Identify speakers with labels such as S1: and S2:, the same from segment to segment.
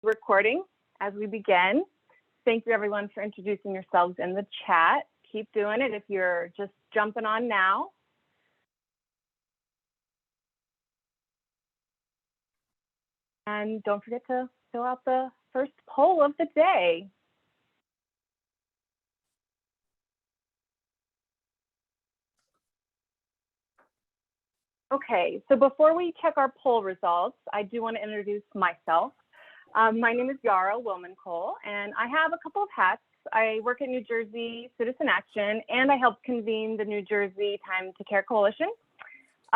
S1: recording as we begin. Thank you everyone for introducing yourselves in the chat. Keep doing it if you're just jumping on now. And don't forget to fill out the first poll of the day. Okay, so before we check our poll results, I do want to introduce myself. My name is Yara Wilman-Cole, and I have a couple of hats. I work at New Jersey Citizen Action, and I help convene the New Jersey Time to Care Coalition.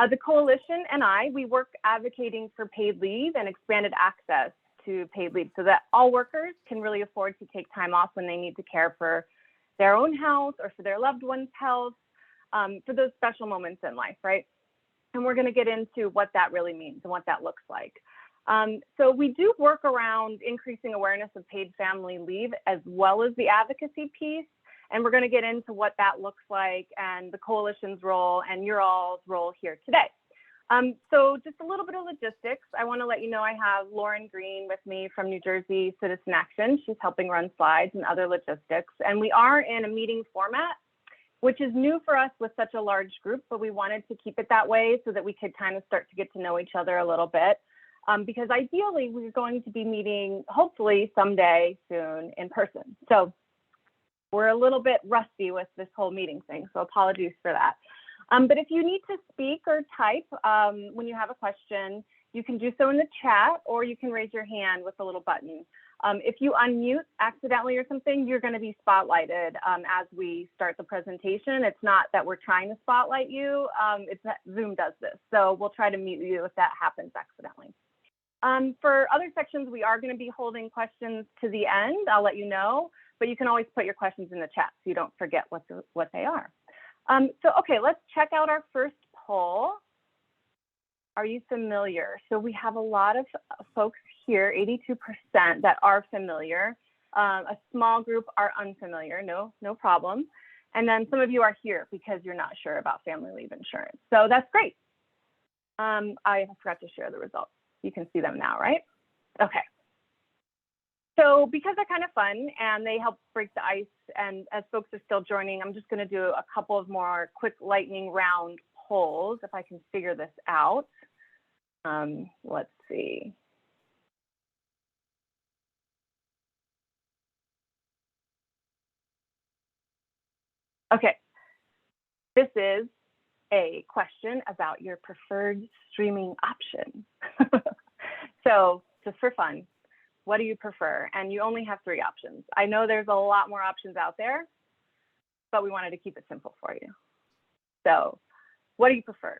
S1: The coalition and we work advocating for paid leave and expanded access to paid leave so that all workers can really afford to take time off when they need to care for their own health or for their loved one's health, for those special moments in life, right? And we're going to get into what that really means and what that looks like. So we do work around increasing awareness of paid family leave as well as the advocacy piece. And we're going to get into what that looks like and the coalition's role and your all's role here today. So just a little bit of logistics. I want to let you know I have Lauren Green with me from New Jersey Citizen Action. She's helping run slides and other logistics. And we are in a meeting format, which is new for us with such a large group, but we wanted to keep it that way so that we could kind of start to get to know each other a little bit. Because ideally, we're going to be meeting, hopefully someday soon in person. So we're a little bit rusty with this whole meeting thing, so apologies for that. But if you need to speak or type when you have a question, you can do so in the chat, or you can raise your hand with a little button. If you unmute accidentally or something, you're going to be spotlighted as we start the presentation. It's not that we're trying to spotlight you, it's that Zoom does this. So we'll try to mute you if that happens accidentally. For other sections, we are going to be holding questions to the end. I'll let you know, but you can always put your questions in the chat so you don't forget what they are. So, okay, let's check out our first poll. Are you familiar? So we have a lot of folks here, 82% that are familiar. A small group are unfamiliar, no problem. And then some of you are here because you're not sure about family leave insurance. So that's great. I forgot to share the results. You can see them now, right? Okay. So because they're kind of fun and they help break the ice, and as folks are still joining, I'm just going to do a couple of more quick lightning round polls if I can figure this out. Let's see. Okay. This is a question about your preferred streaming option. So just for fun, what do you prefer? And you only have 3 options. I know there's a lot more options out there, but we wanted to keep it simple for you. So what do you prefer?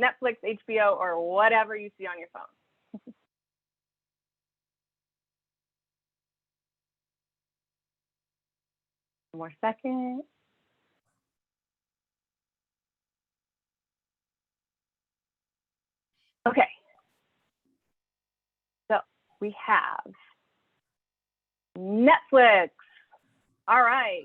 S1: Netflix, HBO, or whatever you see on your phone? One more second. Okay. So we have Netflix. All right.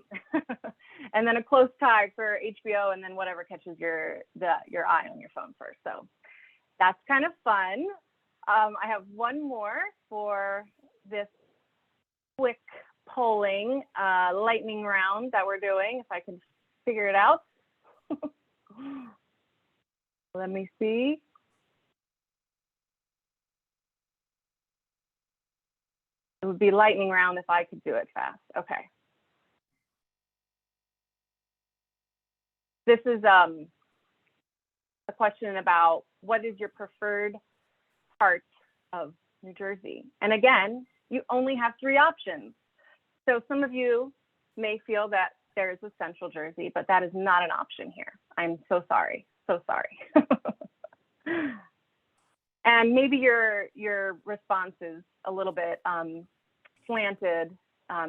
S1: And then a close tie for HBO, and then whatever catches your eye on your phone first. So that's kind of fun. I have one more for this quick polling lightning round that we're doing, if I can figure it out. Let me see. It would be lightning round if I could do it fast. Okay. This is a question about what is your preferred part of New Jersey? And again, you only have 3 options. So some of you may feel that there is a Central Jersey, but that is not an option here. I'm so sorry, so sorry. And maybe your response is a little bit slanted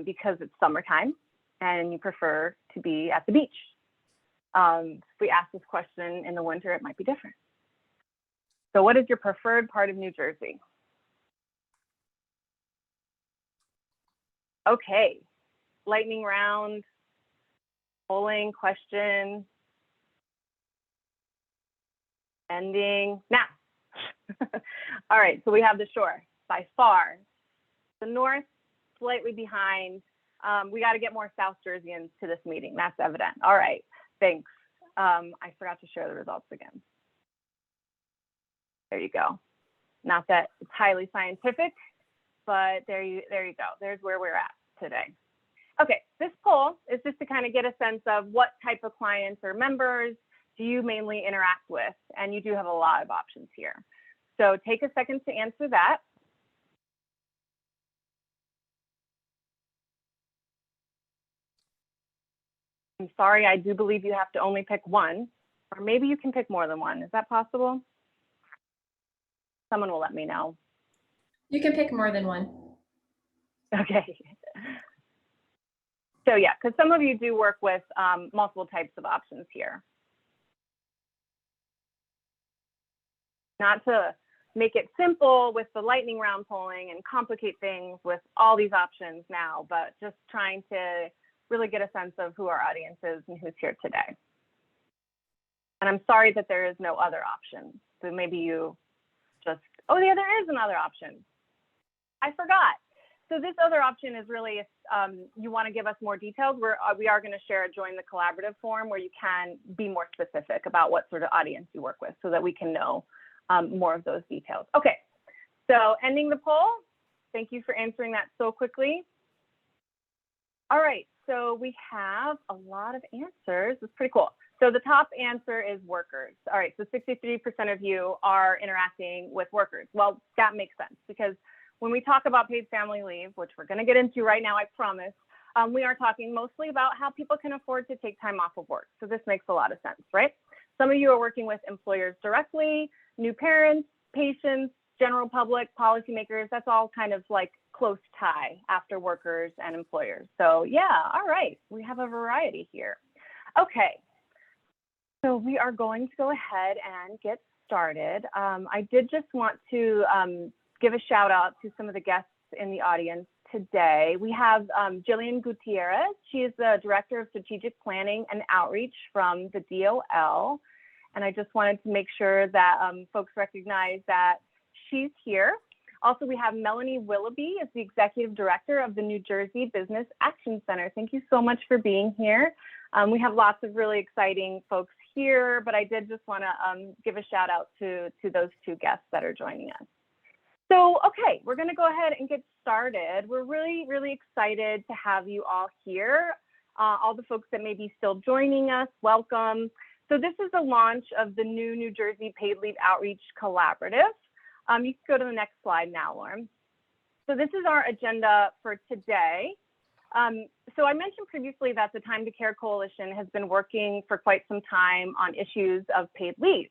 S1: because it's summertime and you prefer to be at the beach. If we ask this question in the winter, it might be different. So what is your preferred part of New Jersey? Okay, lightning round, polling question, ending now. All right, so we have the shore by far. The North, slightly behind. We got to get more South Jerseyans to this meeting. That's evident. All right, thanks. I forgot to share the results again. There you go. Not that it's highly scientific, but there you go. There's where we're at today. Okay, this poll is just to kind of get a sense of what type of clients or members do you mainly interact with, and you do have a lot of options here. So take a second to answer that. I'm sorry, I do believe you have to only pick one, or maybe you can pick more than one. Is that possible? Someone will let me know.
S2: You can pick more than one.
S1: Okay. So yeah, because some of you do work with multiple types of options here. Not to make it simple with the lightning round polling and complicate things with all these options now, but just trying to really get a sense of who our audience is and who's here today. And I'm sorry that there is no other option. So maybe you just, oh yeah, there is another option. I forgot. So this other option is really if you want to give us more details, we are going to share a join the collaborative form where you can be more specific about what sort of audience you work with so that we can know more of those details. Okay, so ending the poll. Thank you for answering that so quickly. All right, so we have a lot of answers. It's pretty cool. So the top answer is workers. All right, so 63% of you are interacting with workers. Well, that makes sense because when we talk about paid family leave, which we're going to get into right now, I promise, we are talking mostly about how people can afford to take time off of work. So this makes a lot of sense, right? Some of you are working with employers directly, new parents, patients, general public, policymakers. That's all kind of like close tie after workers and employers. So yeah, all right, we have a variety here. Okay, so we are going to go ahead and get started. I did just want to give a shout out to some of the guests in the audience today. We have Jillian Gutierrez. She is the Director of Strategic Planning and Outreach from the DOL. And I just wanted to make sure that folks recognize that she's here. Also, we have Melanie Willoughby as the Executive Director of the New Jersey Business Action Center. Thank you so much for being here. We have lots of really exciting folks here, but I did just want to give a shout out to those two guests that are joining us. So, okay, we're going to go ahead and get started. We're really, really excited to have you all here. All the folks that may be still joining us, welcome. So this is the launch of the new New Jersey Paid Leave Outreach Collaborative. You can go to the next slide now, Lauren. So this is our agenda for today. So I mentioned previously that the Time to Care Coalition has been working for quite some time on issues of paid leave.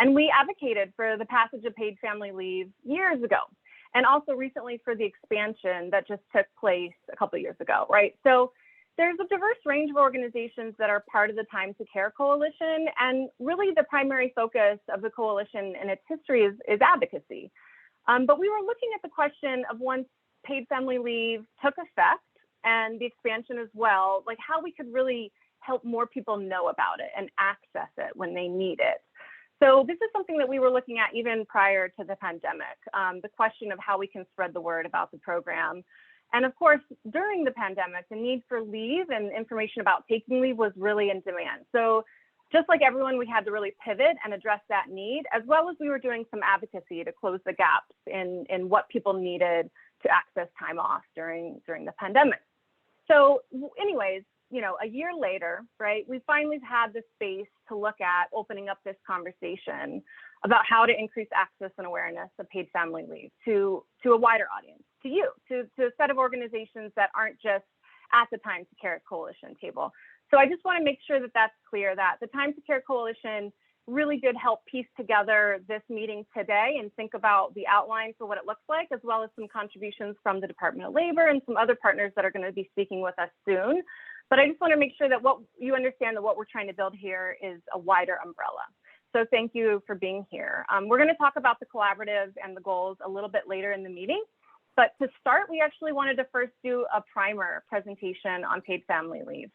S1: And we advocated for the passage of paid family leave years ago, and also recently for the expansion that just took place a couple of years ago, right? So there's a diverse range of organizations that are part of the Time to Care Coalition, and really the primary focus of the coalition and its history is advocacy. But we were looking at the question of once paid family leave took effect and the expansion as well, like how we could really help more people know about it and access it when they need it. So this is something that we were looking at even prior to the pandemic, the question of how we can spread the word about the program. And of course, during the pandemic, the need for leave and information about taking leave was really in demand. So just like everyone, we had to really pivot and address that need, as well as we were doing some advocacy to close the gaps in what people needed to access time off during the pandemic. So anyways, you know, a year later, right, we finally had the space to look at opening up this conversation about how to increase access and awareness of paid family leave to a wider audience, to you, to a set of organizations that aren't just at the Time to Care Coalition table. So I just want to make sure that that's clear, that the Time to Care Coalition really did help piece together this meeting today and think about the outline for what it looks like, as well as some contributions from the Department of Labor and some other partners that are going to be speaking with us soon. But I just want to make sure that what you understand that what we're trying to build here is a wider umbrella. So thank you for being here. We're going to talk about the collaborative and the goals a little bit later in the meeting. But to start, we actually wanted to first do a primer presentation on paid family leave.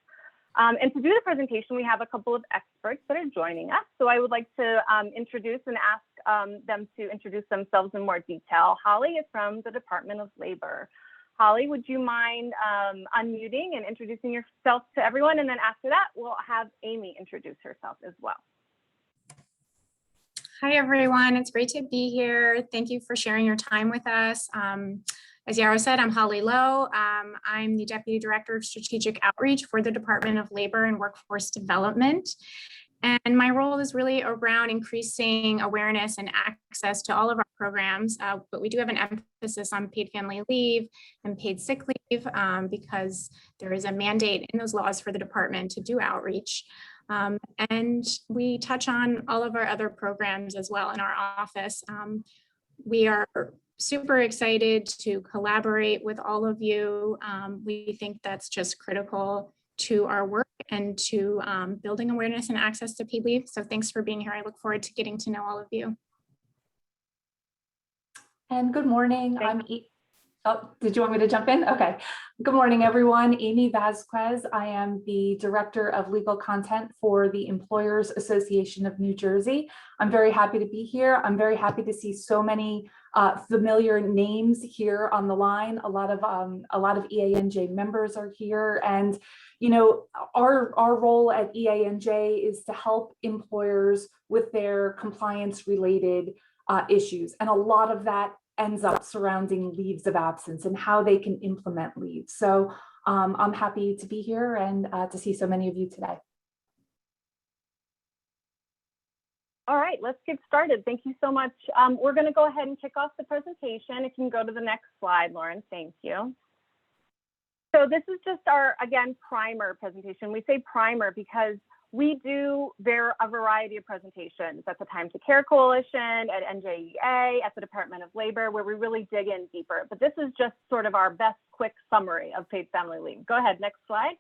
S1: And to do the presentation, we have a couple of experts that are joining us. So I would like to introduce and ask them to introduce themselves in more detail. Holly is from the Department of Labor. Holly, would you mind unmuting and introducing yourself to everyone? And then after that, we'll have Amy introduce herself as well.
S2: Hi, everyone. It's great to be here. Thank you for sharing your time with us. As Yarrow said, I'm Holly Lowe. I'm the Deputy Director of Strategic Outreach for the Department of Labor and Workforce Development. And my role is really around increasing awareness and access to all of our programs, but we do have an emphasis on paid family leave and paid sick leave because there is a mandate in those laws for the department to do outreach. And we touch on all of our other programs as well in our office. We are super excited to collaborate with all of you. We think that's just critical to our work and to building awareness and access to paid leave. So thanks for being here. I look forward to getting to know all of you.
S3: And good morning. Oh, did you want me to jump in? Okay. Good morning, everyone. Amy Vasquez. I am the Director of Legal Content for the Employers Association of New Jersey. I'm very happy to be here. I'm very happy to see so many familiar names here on the line. A lot of EANJ members are here, and you know, our role at EANJ is to help employers with their compliance-related issues, and a lot of that ends up surrounding leaves of absence and how they can implement leave. So I'm happy to be here and to see so many of you today.
S1: All right, let's get started. Thank you so much. We're going to go ahead and kick off the presentation. If you can go to the next slide, Lauren, thank you. So this is just our, again, primer presentation. We say primer because we do a variety of presentations at the Time to Care Coalition, at NJEA, at the Department of Labor, where we really dig in deeper. But this is just sort of our best quick summary of paid family leave. Go ahead, next slide.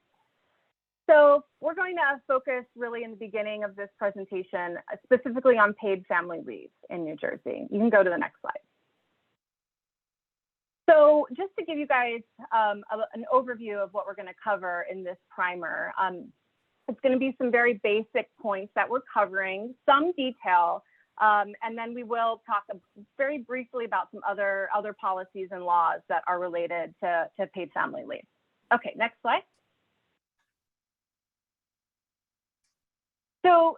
S1: So we're going to focus really in the beginning of this presentation, specifically on paid family leave in New Jersey. You can go to the next slide. So just to give you guys an overview of what we're going to cover in this primer, it's going to be some very basic points that we're covering, some detail, and then we will talk very briefly about some other policies and laws that are related to paid family leave. Okay, next slide. So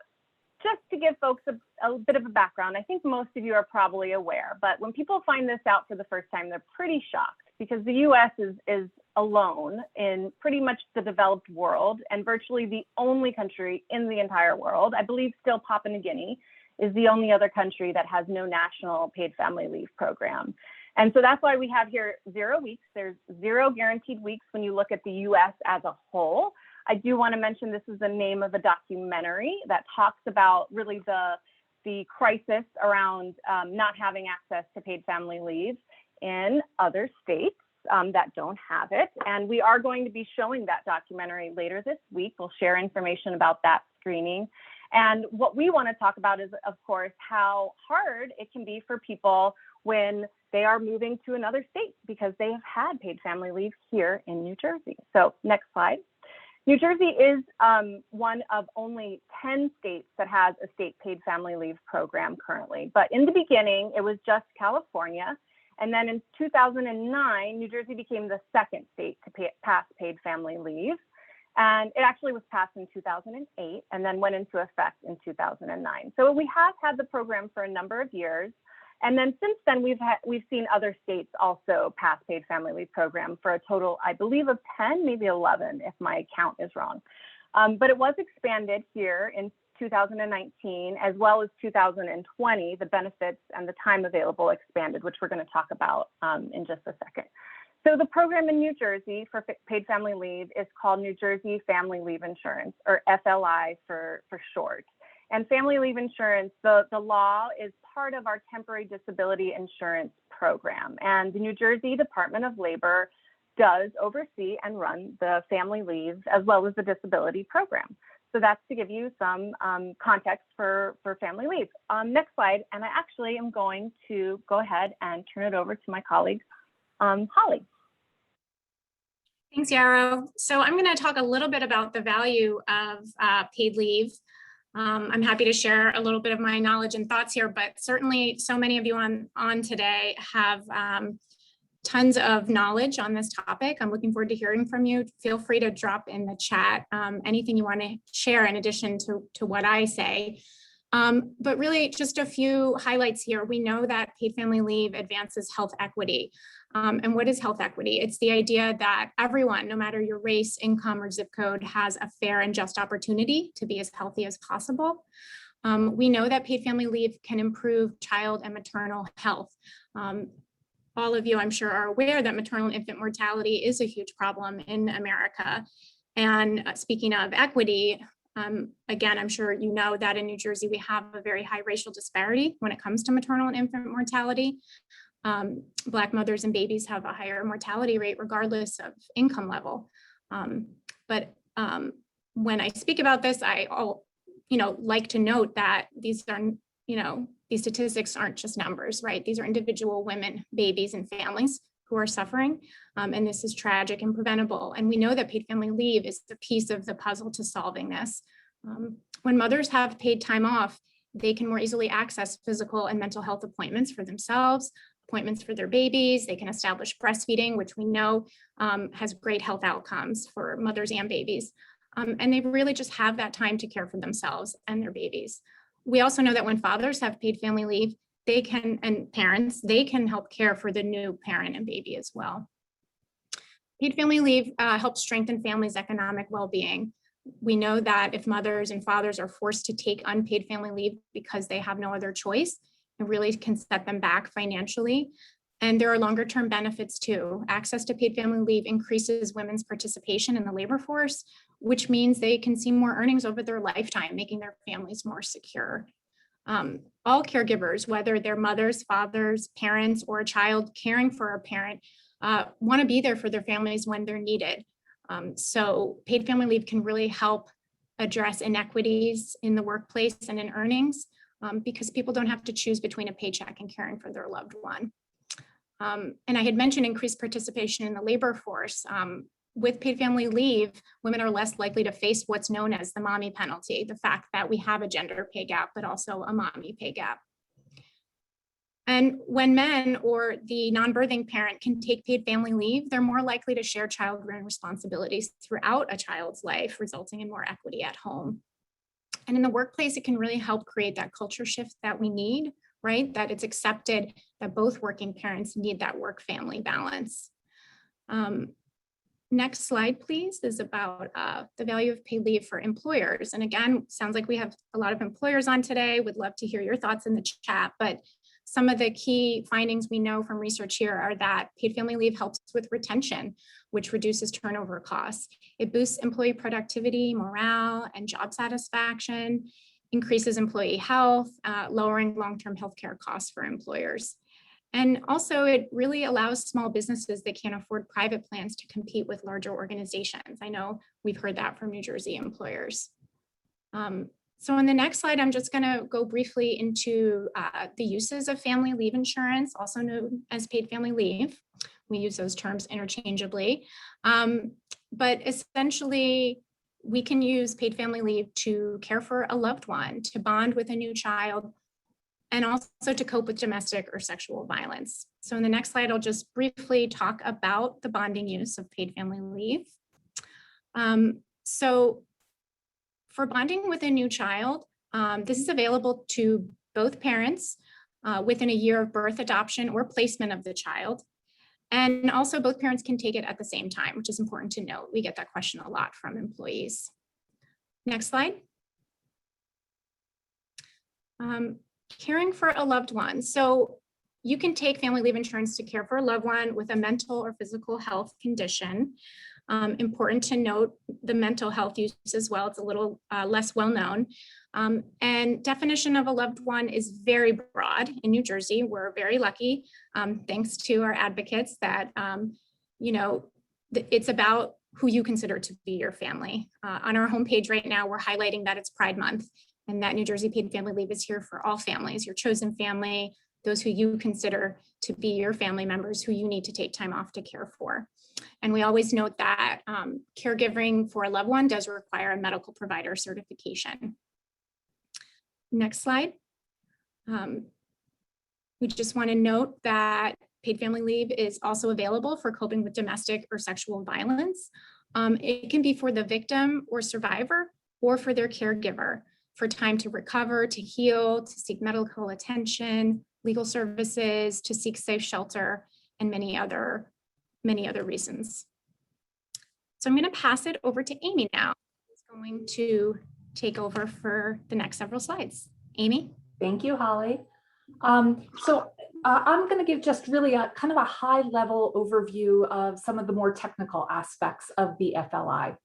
S1: just to give folks a bit of a background, I think most of you are probably aware, but when people find this out for the first time, they're pretty shocked because the US is alone in pretty much the developed world and virtually the only country in the entire world. I believe still Papua New Guinea is the only other country that has no national paid family leave program. And so that's why we have here 0 weeks. There's 0 guaranteed weeks when you look at the US as a whole. I do want to mention this is the name of a documentary that talks about really the crisis around not having access to paid family leave in other states that don't have it. And we are going to be showing that documentary later this week. We'll share information about that screening. And what we want to talk about is, of course, how hard it can be for people when they are moving to another state because they have had paid family leave here in New Jersey. So next slide. New Jersey is one of only 10 states that has a state paid family leave program currently. But in the beginning, it was just California. And then in 2009, New Jersey became the second state to pass paid family leave. And it actually was passed in 2008 and then went into effect in 2009. So we have had the program for a number of years. And then since then, we've seen other states also pass paid family leave program for a total, I believe, of 10, maybe 11, if my count is wrong. But it was expanded here in 2019, as well as 2020, the benefits and the time available expanded, which we're going to talk about in just a second. So the program in New Jersey for paid family leave is called New Jersey Family Leave Insurance, or FLI for short. And family leave insurance, the law is part of our temporary disability insurance program. And the New Jersey Department of Labor does oversee and run the family leave as well as the disability program. So that's to give you some context for family leave. Next slide, and I actually am going to go ahead and turn it over to my colleague, Holly.
S2: Thanks, Yarrow. So I'm going to talk a little bit about the value of paid leave. I'm happy to share a little bit of my knowledge and thoughts here, but certainly so many of you on today have tons of knowledge on this topic. I'm looking forward to hearing from you. Feel free to drop in the chat anything you want to share in addition to what I say. But really just a few highlights here. We know that paid family leave advances health equity. And what is health equity? It's the idea that everyone, no matter your race, income, or zip code, has a fair and just opportunity to be as healthy as possible. We know that paid family leave can improve child and maternal health. All of you, I'm sure, are aware that maternal and infant mortality is a huge problem in America. And speaking of equity, again, I'm sure you know that in New Jersey, we have a very high racial disparity when it comes to maternal and infant mortality. Black mothers and babies have a higher mortality rate regardless of income level. But when I speak about this, I like to note that these are, these statistics aren't just numbers, right? These are individual women, babies, and families who are suffering. And this is tragic and preventable. And we know that paid family leave is the piece of the puzzle to solving this. When mothers have paid time off, they can more easily access physical and mental health appointments for themselves, appointments for their babies. They can establish breastfeeding, which we know has great health outcomes for mothers and babies. And they really just have that time to care for themselves and their babies. We also know that when fathers have paid family leave, they can, and parents, they can help care for the new parent and baby as well. Paid family leave helps strengthen families' economic well-being. We know that if mothers and fathers are forced to take unpaid family leave because they have no other choice, it really can set them back financially. And there are longer-term benefits too. Access to paid family leave increases women's participation in the labor force, which means they can see more earnings over their lifetime, making their families more secure. All caregivers, whether they're mothers, fathers, parents, or a child caring for a parent, want to be there for their families when they're needed. So paid family leave can really help address inequities in the workplace and in earnings because people don't have to choose between a paycheck and caring for their loved one. And I had mentioned increased participation in the labor force. With paid family leave, women are less likely to face what's known as the mommy penalty, the fact that we have a gender pay gap, but also a mommy pay gap. And when men or the non-birthing parent can take paid family leave, they're more likely to share child-rearing responsibilities throughout a child's life, resulting in more equity at home. And in the workplace, it can really help create that culture shift that we need, right? That it's accepted that both working parents need that work-family balance. Next slide, please, is about the value of paid leave for employers. And again, sounds like we have a lot of employers on today. Would love to hear your thoughts in the chat, but some of the key findings we know from research here are that paid family leave helps with retention, which reduces turnover costs. It boosts employee productivity, morale, and job satisfaction, increases employee health, lowering long-term healthcare costs for employers. And also it really allows small businesses that can't afford private plans to compete with larger organizations. I know we've heard that from New Jersey employers. So on the next slide, I'm just gonna go briefly into the uses of family leave insurance, also known as paid family leave. We use those terms interchangeably. But essentially, we can use paid family leave to care for a loved one, to bond with a new child, and also to cope with domestic or sexual violence. So in the next slide, I'll just briefly talk about the bonding use of paid family leave. So for bonding with a new child, this is available to both parents within a year of birth, adoption, or placement of the child. And also both parents can take it at the same time, which is important to note. We get that question a lot from employees. Next slide. Caring for a loved one. So you can take family leave insurance to care for a loved one with a mental or physical health condition. Important to note the mental health use as well. It's a little less well known. And definition of a loved one is very broad in New Jersey. We're very lucky, thanks to our advocates, that it's about who you consider to be your family. On our homepage right now, we're highlighting that it's Pride Month and that New Jersey paid family leave is here for all families, your chosen family, those who you consider to be your family members who you need to take time off to care for. And we always note that caregiving for a loved one does require a medical provider certification. Next slide. We just want to note that paid family leave is also available for coping with domestic or sexual violence. It can be for the victim or survivor or for their caregiver for time to recover, to heal, to seek medical attention, legal services, to seek safe shelter, and many other reasons. So I'm going to pass it over to Amy now. Who's going to take over for the next several slides. Amy?
S3: Thank you, Holly. I'm going to give just really a kind of a high level overview of some of the more technical aspects of the FLI.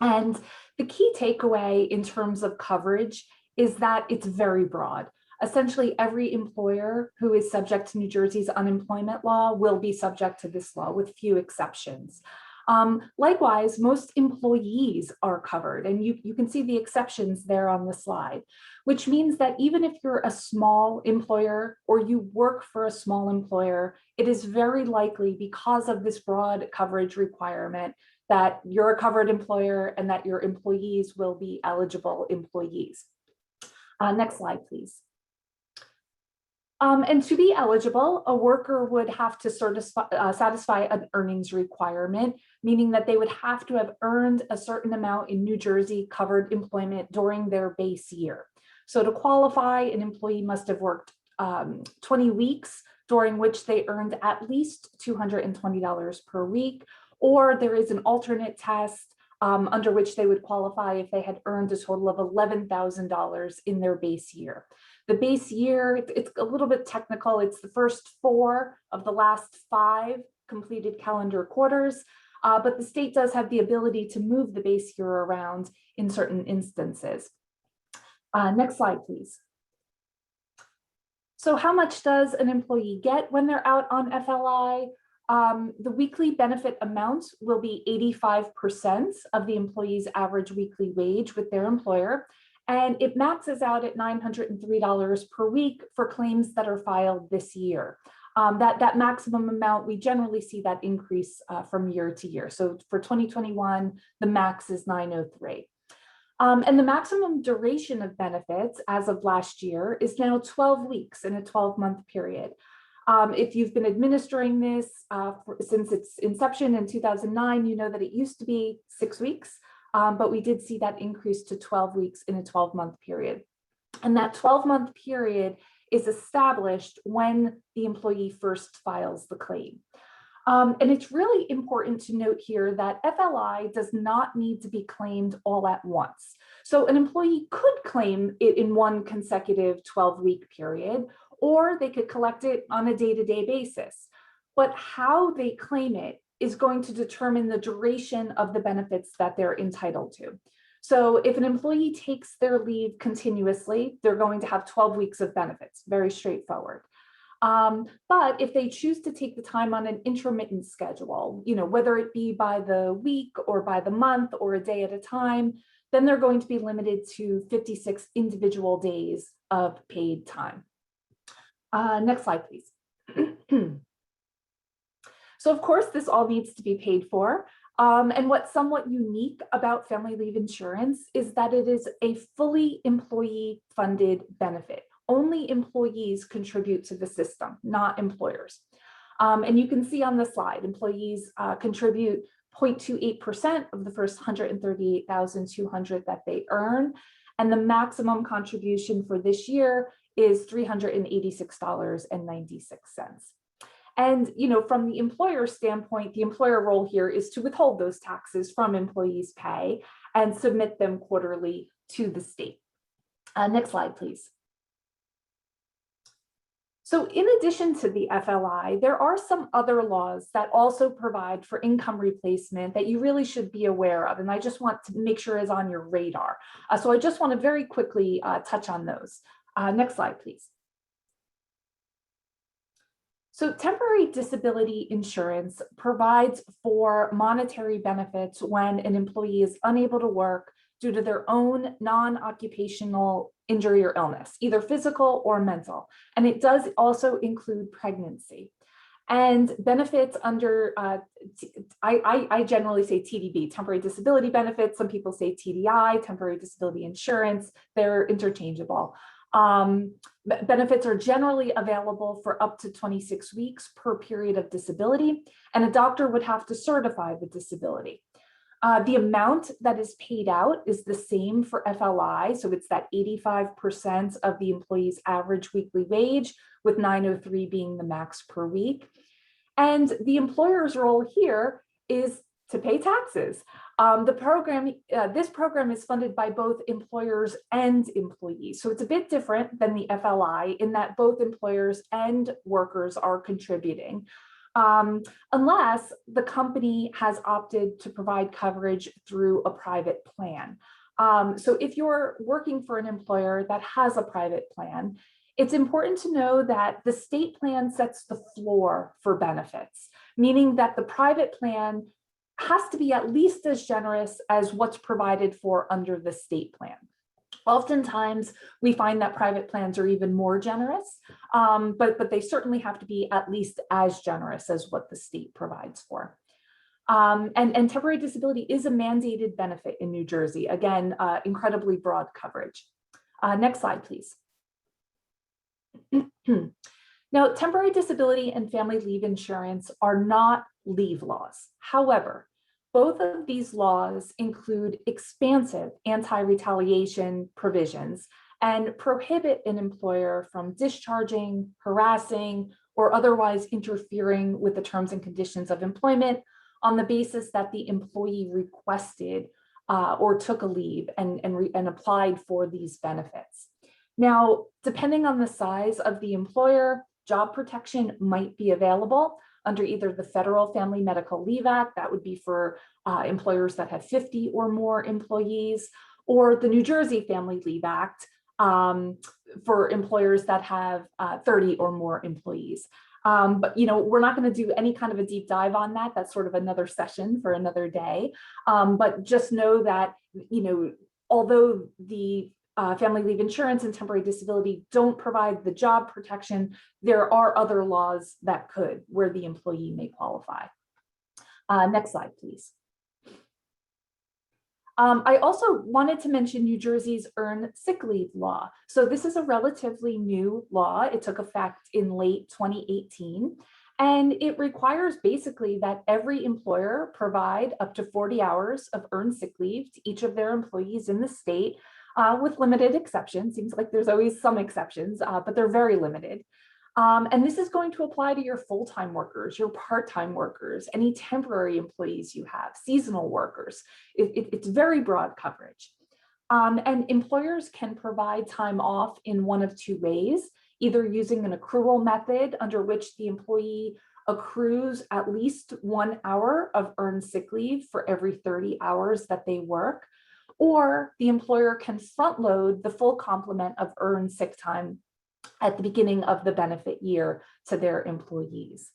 S3: And the key takeaway in terms of coverage is that it's very broad. Essentially, every employer who is subject to New Jersey's unemployment law will be subject to this law with few exceptions. Likewise, most employees are covered, and you can see the exceptions there on the slide, which means that even if you're a small employer or you work for a small employer, it is very likely, because of this broad coverage requirement, that you're a covered employer and that your employees will be eligible employees. Next slide, please. And to be eligible, a worker would have to satisfy an earnings requirement, meaning that they would have to have earned a certain amount in New Jersey covered employment during their base year. So to qualify, an employee must have worked 20 weeks during which they earned at least $220 per week, or there is an alternate test under which they would qualify if they had earned a total of $11,000 in their base year. The base year, it's a little bit technical. It's the first 4 of the last 5 completed calendar quarters, but the state does have the ability to move the base year around in certain instances. Next slide, please. So how much does an employee get when they're out on FLI? The weekly benefit amount will be 85% of the employee's average weekly wage with their employer, and it maxes out at $903 per week for claims that are filed this year. That maximum amount, we generally see that increase from year to year. So for 2021, the max is $903. And the maximum duration of benefits as of last year is now 12 weeks in a 12-month period. If you've been administering this since its inception in 2009, you know that it used to be 6 weeks, but we did see that increase to 12 weeks in a 12-month period. And that 12-month period is established when the employee first files the claim. And it's really important to note here that FLI does not need to be claimed all at once. So an employee could claim it in one consecutive 12-week period, or they could collect it on a day-to-day basis. But how they claim it is going to determine the duration of the benefits that they're entitled to. So if an employee takes their leave continuously, they're going to have 12 weeks of benefits, very straightforward. But if they choose to take the time on an intermittent schedule, whether it be by the week or by the month or a day at a time, then they're going to be limited to 56 individual days of paid time. Next slide, please. So of course, this all needs to be paid for. And what's somewhat unique about family leave insurance is that it is a fully employee-funded benefit. Only employees contribute to the system, not employers. And you can see on the slide, employees contribute 0.28% of the first $138,200 that they earn. And the maximum contribution for this year is $386.96. And from the employer standpoint, the employer role here is to withhold those taxes from employees' pay and submit them quarterly to the state. Next slide, please. So in addition to the FLI, there are some other laws that also provide for income replacement that you really should be aware of. And I just want to make sure is on your radar. So I just want to very quickly touch on those. Next slide, please. So temporary disability insurance provides for monetary benefits when an employee is unable to work due to their own non-occupational injury or illness, either physical or mental. And it does also include pregnancy. And benefits under, I generally say TDB, temporary disability benefits. Some people say TDI, temporary disability insurance. They're interchangeable. Benefits are generally available for up to 26 weeks per period of disability, and a doctor would have to certify the disability. The amount that is paid out is the same for FLI, so it's that 85% of the employee's average weekly wage, with 903 being the max per week. And the employer's role here is to pay taxes. This program is funded by both employers and employees. So it's a bit different than the FLI in that both employers and workers are contributing, unless the company has opted to provide coverage through a private plan. So if you're working for an employer that has a private plan, it's important to know that the state plan sets the floor for benefits, meaning that the private plan has to be at least as generous as what's provided for under the state plan. Oftentimes, we find that private plans are even more generous, but they certainly have to be at least as generous as what the state provides for. And temporary disability is a mandated benefit in New Jersey. Again, incredibly broad coverage. Next slide, please. Now, temporary disability and family leave insurance are not leave laws. However, both of these laws include expansive anti-retaliation provisions and prohibit an employer from discharging, harassing, or otherwise interfering with the terms and conditions of employment on the basis that the employee requested or took a leave and applied for these benefits. Now, depending on the size of the employer, job protection might be available under either the Federal Family Medical Leave Act, that would be for employers that have 50 or more employees, or the New Jersey Family Leave Act for employers that have 30 or more employees. But we're not going to do any kind of a deep dive on that. That's sort of another session for another day. But just know that, although the family leave insurance and temporary disability don't provide the job protection, there are other laws that could, where the employee may qualify. Next slide, please. I also wanted to mention New Jersey's earned sick leave law. So this is a relatively new law. It took effect in late 2018. And it requires basically that every employer provide up to 40 hours of earned sick leave to each of their employees in the state, with limited exceptions. Seems like there's always some exceptions, but they're very limited. And this is going to apply to your full-time workers, your part-time workers, any temporary employees you have, seasonal workers. It's very broad coverage. And employers can provide time off in one of two ways, either using an accrual method under which the employee accrues at least 1 hour of earned sick leave for every 30 hours that they work, or the employer can front load the full complement of earned sick time at the beginning of the benefit year to their employees.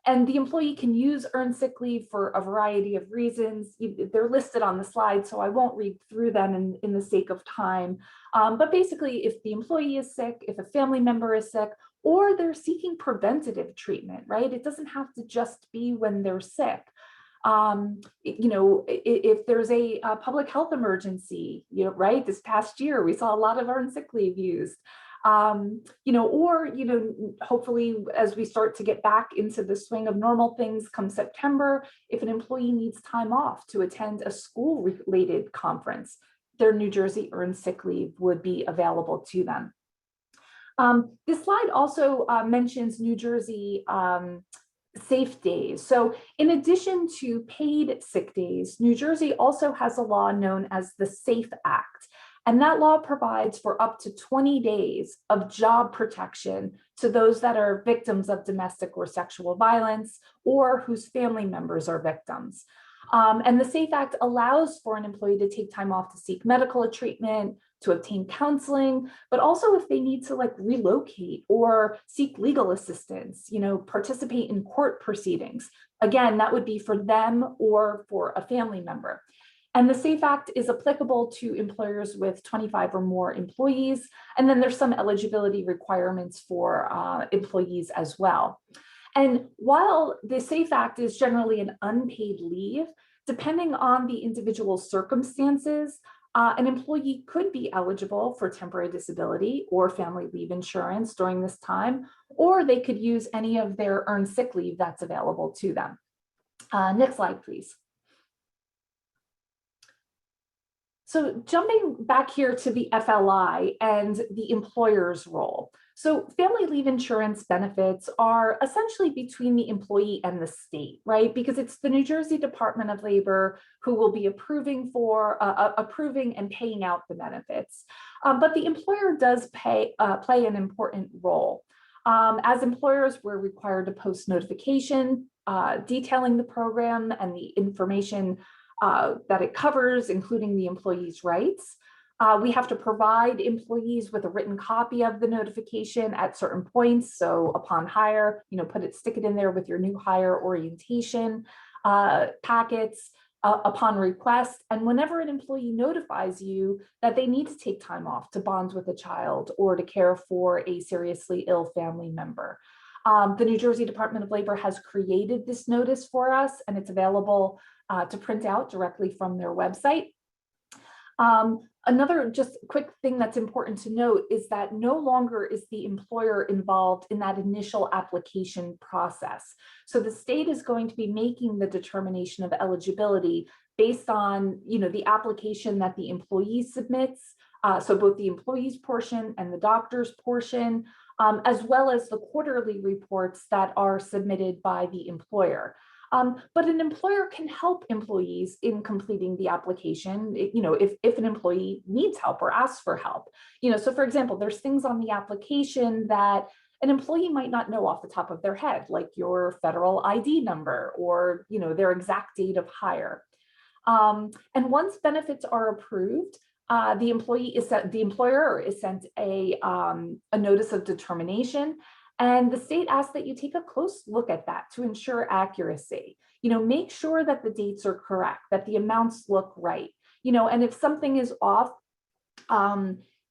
S3: And the employee can use earned sick leave for a variety of reasons. They're listed on the slide, so I won't read through them in the sake of time. But basically, if the employee is sick, if a family member is sick, or they're seeking preventative treatment, right? It doesn't have to just be when they're sick. If there's a public health emergency, right? This past year, we saw a lot of earned sick leave used. Hopefully as we start to get back into the swing of normal things come September, if an employee needs time off to attend a school-related conference, their New Jersey earned sick leave would be available to them. This slide also mentions New Jersey safe days. So in addition to paid sick days, New Jersey also has a law known as the SAFE Act. And that law provides for up to 20 days of job protection to those that are victims of domestic or sexual violence or whose family members are victims. And the SAFE Act allows for an employee to take time off to seek medical treatment, to obtain counseling, but also if they need to relocate or seek legal assistance, participate in court proceedings. Again, that would be for them or for a family member. And the SAFE Act is applicable to employers with 25 or more employees. And then there's some eligibility requirements for employees as well. And while the SAFE Act is generally an unpaid leave, depending on the individual circumstances, An employee could be eligible for temporary disability or family leave insurance during this time, or they could use any of their earned sick leave that's available to them. Next slide, please. So jumping back here to the FLI and the employer's role. So family leave insurance benefits are essentially between the employee and the state, right? Because it's the New Jersey Department of Labor who will be approving and paying out the benefits. But the employer does play an important role. As employers, we're required to post notification detailing the program and the information that it covers, including the employee's rights. We have to provide employees with a written copy of the notification at certain points. So upon hire, stick it in there with your new hire orientation packets upon request. And whenever an employee notifies you that they need to take time off to bond with a child or to care for a seriously ill family member. The New Jersey Department of Labor has created this notice for us, and it's available to print out directly from their website. Another just quick thing that's important to note is that no longer is the employer involved in that initial application process. So the state is going to be making the determination of eligibility based on the application that the employee submits. So both the employee's portion and the doctor's portion, as well as the quarterly reports that are submitted by the employer. But an employer can help employees in completing the application, if an employee needs help or asks for help. So for example, there's things on the application that an employee might not know off the top of their head, like your federal ID number or their exact date of hire. And once benefits are approved, the employer is sent a notice of determination. And the state asks that you take a close look at that to ensure accuracy. Make sure that the dates are correct, that the amounts look right. And if something is off,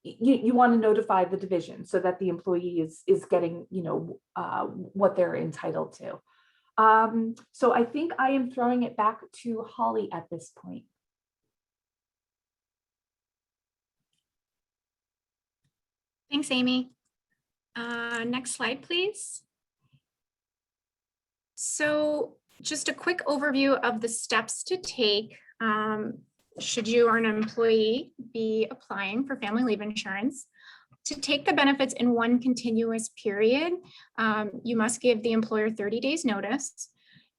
S3: you want to notify the division so that the employee is getting, what they're entitled to. So I think I am throwing it back to Holly at this point.
S2: Thanks, Amy. Next slide, please. So just a quick overview of the steps to take should you or an employee be applying for family leave insurance. To take the benefits in one continuous period, you must give the employer 30 days notice.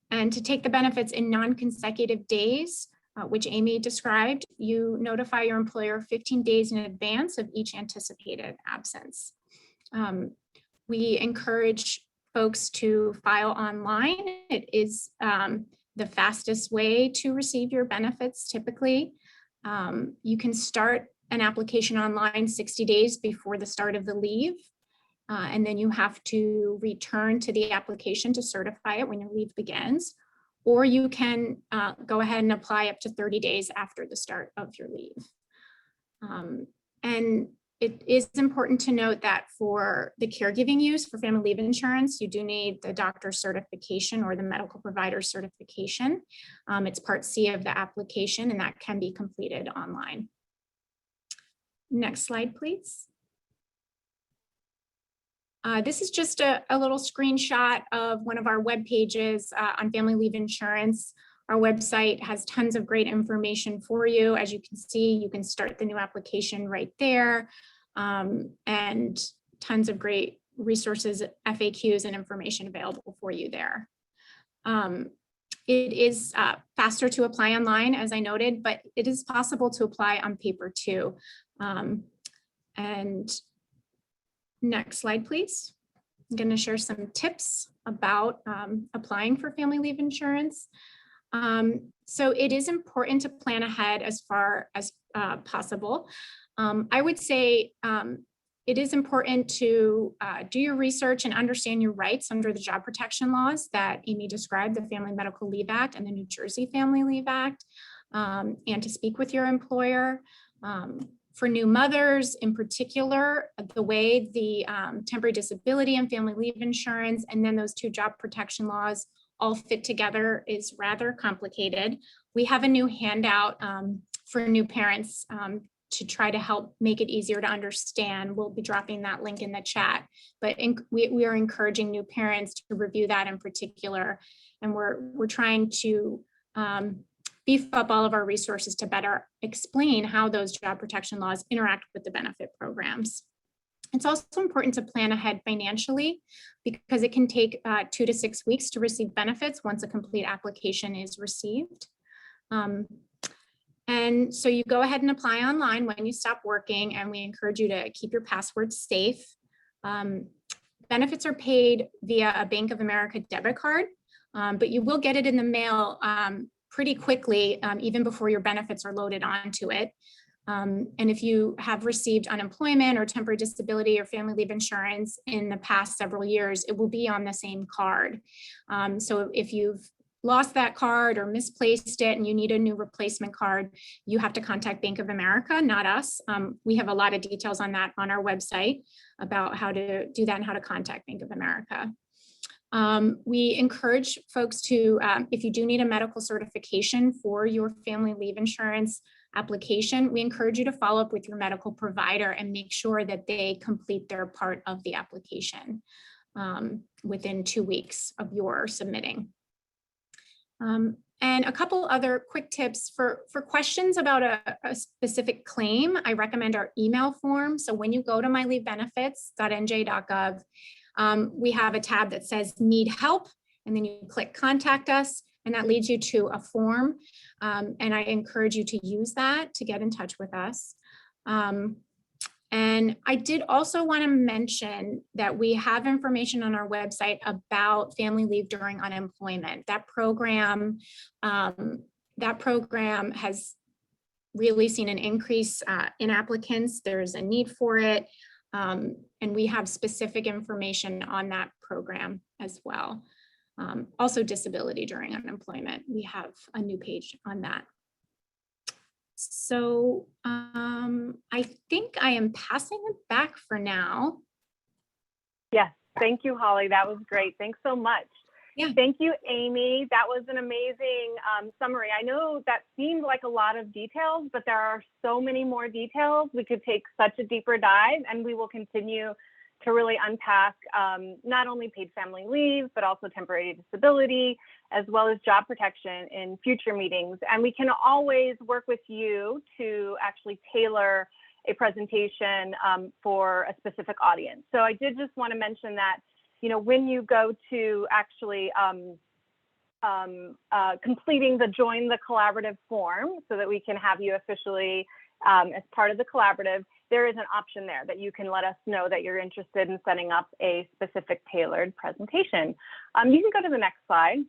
S2: And to take the benefits in non-consecutive days, which Amy described, you notify your employer 15 days in advance of each anticipated absence. We encourage folks to file online. It is the fastest way to receive your benefits typically. You can start an application online 60 days before the start of the leave. And then you have to return to the application to certify it when your leave begins. Or you can go ahead and apply up to 30 days after the start of your leave. And it is important to note that for the caregiving use for family leave insurance, you do need the doctor's certification or the medical provider certification. It's part C of the application, and that can be completed online. Next slide, please. This is just a little screenshot of one of our web pages on family leave insurance. Our website has tons of great information for you. As you can see, you can start the new application right there, and tons of great resources, FAQs, and information available for you there. It is faster to apply online, as I noted, but it is possible to apply on paper too. And next slide, please. I'm going to share some tips about applying for family leave insurance. So it is important to plan ahead as far as possible. I would say it is important to do your research and understand your rights under the job protection laws that Amy described, the Family Medical Leave Act and the New Jersey Family Leave Act, and to speak with your employer. For new mothers in particular, the way the temporary disability and family leave insurance and then those two job protection laws all fit together is rather complicated. We have a new handout for new parents to try to help make it easier to understand. We'll be dropping that link in the chat, but we are encouraging new parents to review that in particular. And we're trying to beef up all of our resources to better explain how those job protection laws interact with the benefit programs. It's also important to plan ahead financially because it can take 2 to 6 weeks to receive benefits once a complete application is received. And so you go ahead and apply online when you stop working, and we encourage you to keep your passwords safe. Benefits are paid via a Bank of America debit card, but you will get it in the mail pretty quickly, even before your benefits are loaded onto it. And if you have received unemployment or temporary disability or family leave insurance in the past several years, it will be on the same card. So if you've lost that card or misplaced it and you need a new replacement card, you have to contact Bank of America, not us. We have a lot of details on that on our website about how to do that and how to contact Bank of America. We encourage folks to, if you do need a medical certification for your family leave insurance application, we encourage you to follow up with your medical provider and make sure that they complete their part of the application within 2 weeks of your submitting. And a couple other quick tips for questions about a specific claim. I recommend our email form. So when you go to myleavebenefits.nj.gov, we have a tab that says need help, and then you click contact us, and that leads you to a form. And I encourage you to use that to get in touch with us. And I did also want to mention that we have information on our website about family leave during unemployment. That program has really seen an increase in applicants. There's a need for it. And we have specific information on that program as well. Also disability during unemployment. We have a new page on that. So I think I am passing it back for now.
S1: Yes, thank you, Holly. That was great. Thanks so much.
S2: Yeah.
S1: Thank you, Amy. That was an amazing summary. I know that seemed like a lot of details, but there are so many more details. We could take such a deeper dive, and we will continue to really unpack not only paid family leave, but also temporary disability, as well as job protection in future meetings. And we can always work with you to actually tailor a presentation for a specific audience. So I did just want to mention that, you know, when you go to actually completing the Join the Collaborative form so that we can have you officially as part of the collaborative, there is an option there that you can let us know that you're interested in setting up a specific tailored presentation. You can go to the next slide.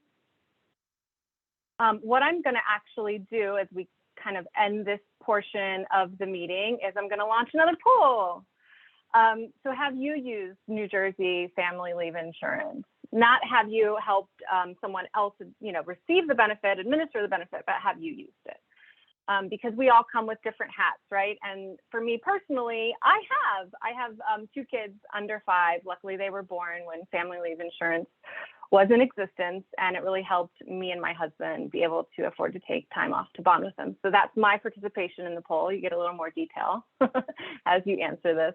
S1: What I'm going to actually do as we kind of end this portion of the meeting is I'm going to launch another poll. So have you used New Jersey family leave insurance? Not have you helped someone else, you know, receive the benefit, administer the benefit, but have you used it? Because we all come with different hats, right? And for me personally, I have 2 kids under 5. Luckily, they were born when family leave insurance was in existence, and it really helped me and my husband be able to afford to take time off to bond with them. So that's my participation in the poll. You get a little more detail as you answer this.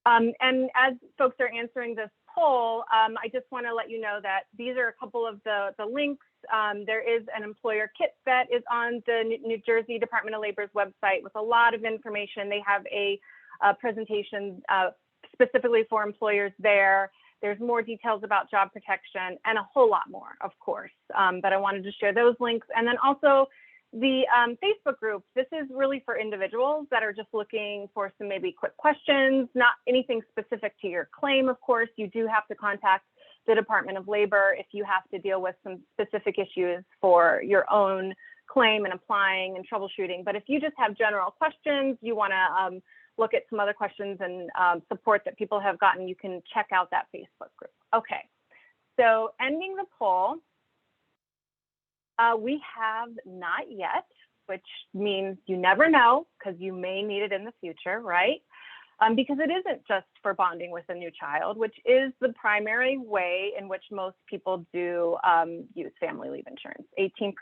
S1: And as folks are answering this poll, I just want to let you know that these are a couple of the links. There is an employer kit that is on the New Jersey Department of Labor's website with a lot of information. They have a presentation specifically for employers there. There's more details about job protection and a whole lot more, of course. But I wanted to share those links. And then also the Facebook group. This is really for individuals that are just looking for some maybe quick questions, not anything specific to your claim. Of course, you do have to contact the Department of Labor if you have to deal with some specific issues for your own claim and applying and troubleshooting. But if you just have general questions, you want to look at some other questions and support that people have gotten, you can check out that Facebook group. Okay, so ending the poll. We have not yet, which means you never know because you may need it in the future, right? because it isn't just for bonding with a new child, which is the primary way in which most people do use family leave insurance. 18%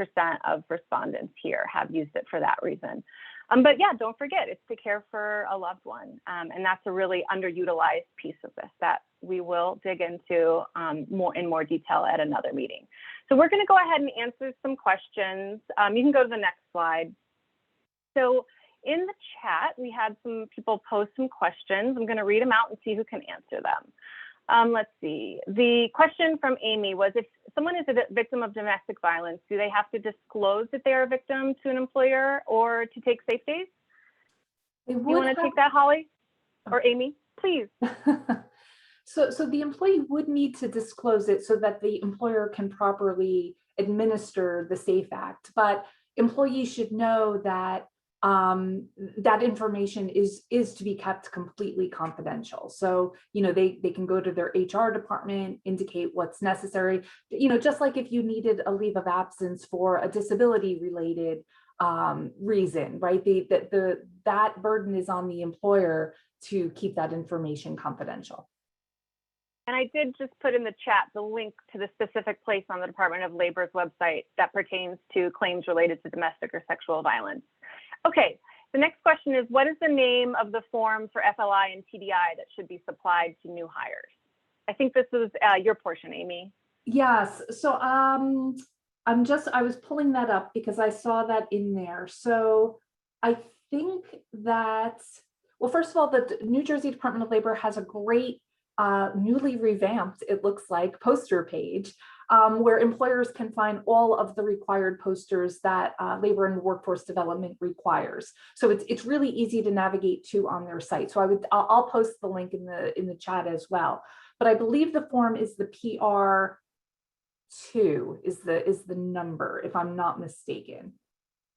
S1: of respondents here have used it for that reason. But yeah, don't forget, it's to care for a loved one. And that's a really underutilized piece of this that we will dig into in more detail at another meeting. So we're going to go ahead and answer some questions. You can go to the next slide. So in the chat, we had some people post some questions. I'm going to read them out and see who can answer them. Let's see. The question from Amy was, if someone is a victim of domestic violence, do they have to disclose that they are a victim to an employer or to take safe days? You want to take that, Holly or Amy, please?
S3: So the employee would need to disclose it so that the employer can properly administer the SAFE Act. But employees should know that that information is to be kept completely confidential. So, they can go to their HR department, indicate what's necessary, just like if you needed a leave of absence for a disability related reason, right? That burden is on the employer to keep that information confidential.
S1: And I did just put in the chat the link to the specific place on the Department of Labor's website that pertains to claims related to domestic or sexual violence. Okay, the next question is, what is the name of the form for FLI and TDI that should be supplied to new hires? I think this is your portion, Amy.
S3: Yes, so I was pulling that up because I saw that in there. So I think that, well, first of all, the New Jersey Department of Labor has a great newly revamped, it looks like, poster page where employers can find all of the required posters that Labor and Workforce Development requires. So it's really easy to navigate to on their site. So I'll post the link in the chat as well. But I believe the form is the PR2 is the number, if I'm not mistaken.